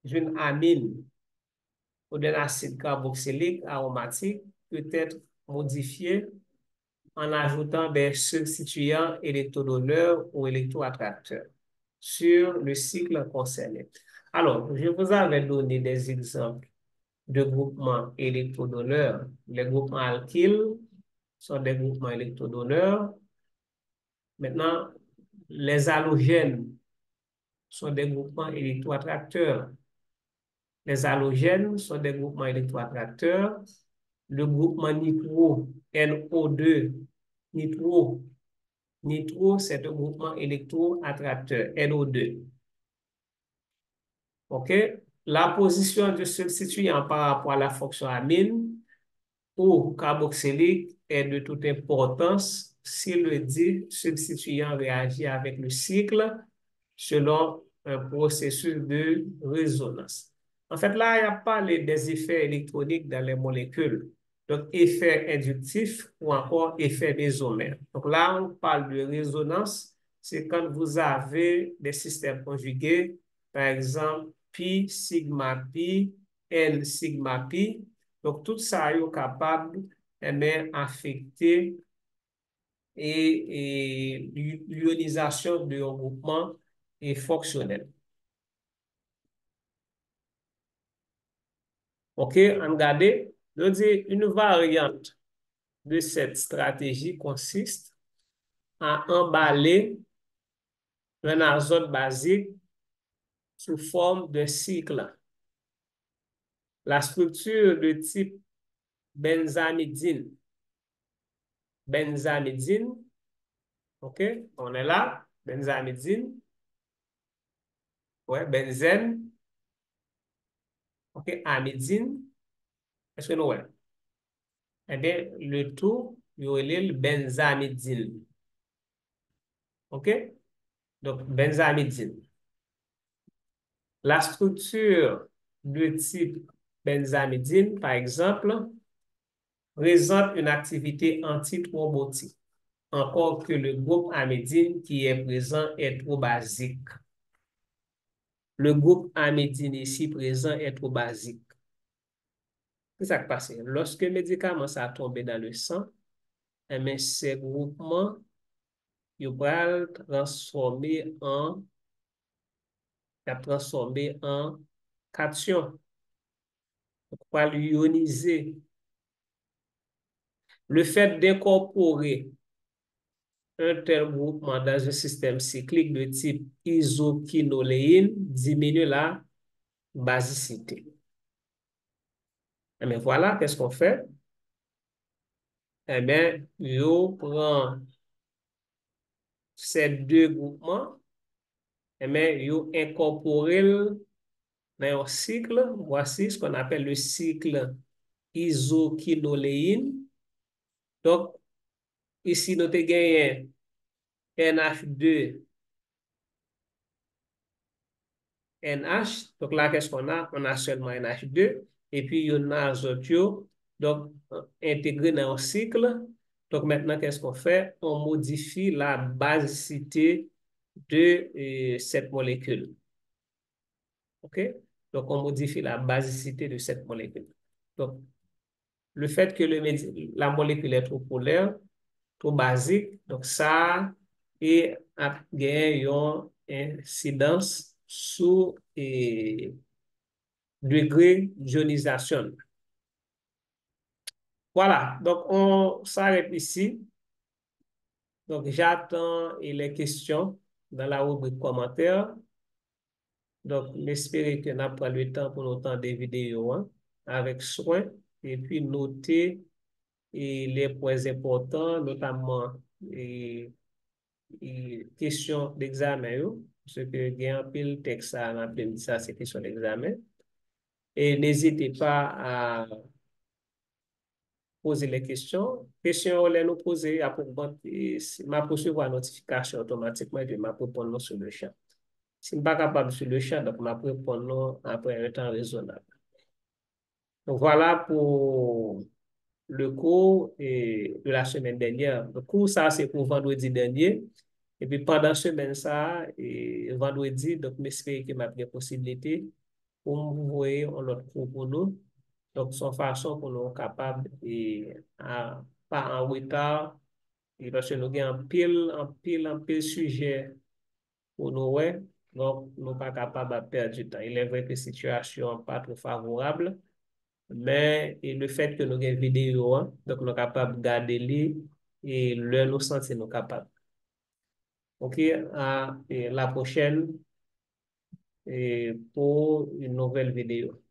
d'une amine ou d'un acide carboxylique aromatique peut être modifié en ajoutant des substituants électrodonneurs ou électroattracteurs sur le cycle concerné. Alors, je vous avais donné des exemples de groupements électrodonneurs. Les groupements alkyles sont des groupements électrodonneurs. Maintenant, les halogènes sont des groupements électroattracteurs. Les halogènes sont des groupements électroattracteurs. Le groupement nitro, NO2, nitro, nitro, c'est un groupement électroattracteur, NO2. OK? La position de substituant par rapport à la fonction amine ou carboxylique est de toute importance si le dit substituant réagit avec le cycle selon un processus de résonance. En fait, là, il y a parlé des effets électroniques dans les molécules. Donc, effet inductif ou encore effet mésomère. Donc là, on parle de résonance. C'est quand vous avez des systèmes conjugués, par exemple, pi, sigma pi, N sigma pi. Donc, tout ça est capable d'affecter et l'ionisation de groupement est fonctionnel. OK, regardez, je dis une variante de cette stratégie consiste à emballer un azote basique sous forme de cycle. La structure de type benzamidine. Benzamidine, OK, on est là, benzamidine, ouais, benzène, OK, amidine, est-ce que nous, ouais? Eh bien, le tout, il y aurait le benzamidine, OK? Donc, benzamidine. La structure de type benzamidine, par exemple, présente une activité antithrombotique, encore que le groupe amidine qui est présent est trop basique. Le groupe amidine ici présent est trop basique. Qu'est-ce qui se passe? Lorsque le médicament ça tombe dans le sang, eh bien, ces groupements, ils vont transformer en cation. Ils vont l'ioniser. Le fait d'incorporer un tel groupement dans un système cyclique de type isoquinoléine diminue la basicité. Mais voilà, qu'est-ce qu'on fait? Eh bien, on prend ces deux groupements, eh bien, on incorpore dans un cycle. Voici ce qu'on appelle le cycle isoquinoléine. Donc, ici, nous avons gagné NH2 NH. Donc là, qu'est-ce qu'on a? On a seulement NH2. Et puis, il y a un azotio. Donc, intégré dans un cycle. Donc, maintenant, qu'est-ce qu'on fait? On modifie la basicité de cette molécule. OK? Donc, on modifie la basicité de cette molécule. Donc, le fait que la molécule est trop polaire, trop basique, donc ça et a gagné une incidence sur degré d'ionisation. Voilà, donc on s'arrête ici. Donc j'attends les questions dans la rubrique commentaires. Donc j'espère que nous avons le temps pour nous temps des vidéos hein, avec soin et puis noter les points importants, notamment les questions d'examen. Ce que il y a un pile texte à m'appeler ça, c'est question d'examen. Et n'hésitez pas à poser les questions. Questions, les nous poser, après, ma recevoir notification automatiquement et ma répondre sur le chat. Si je ne suis pas capable sur le chat, donc ma répondre après un temps raisonnable. Donc voilà pour le cours de la semaine dernière. Le cours, ça, c'est pour vendredi dernier. Et puis pendant la semaine, ça, et vendredi, donc, j'espère que ma possibilité pour vous voyez un autre cours pour nous. Donc, son façon pour nous capables et pas en retard. Et parce que nous avons un pile sujet pour nous, ouais. Donc, nous ne sommes pas capables de perdre du temps. Il est vrai que la situation n'est pas trop favorable, mais le fait que nous avons une vidéo, hein, donc nous sommes capables de garder les et le nous sentir nous capables. OK, et la prochaine et pour une nouvelle vidéo.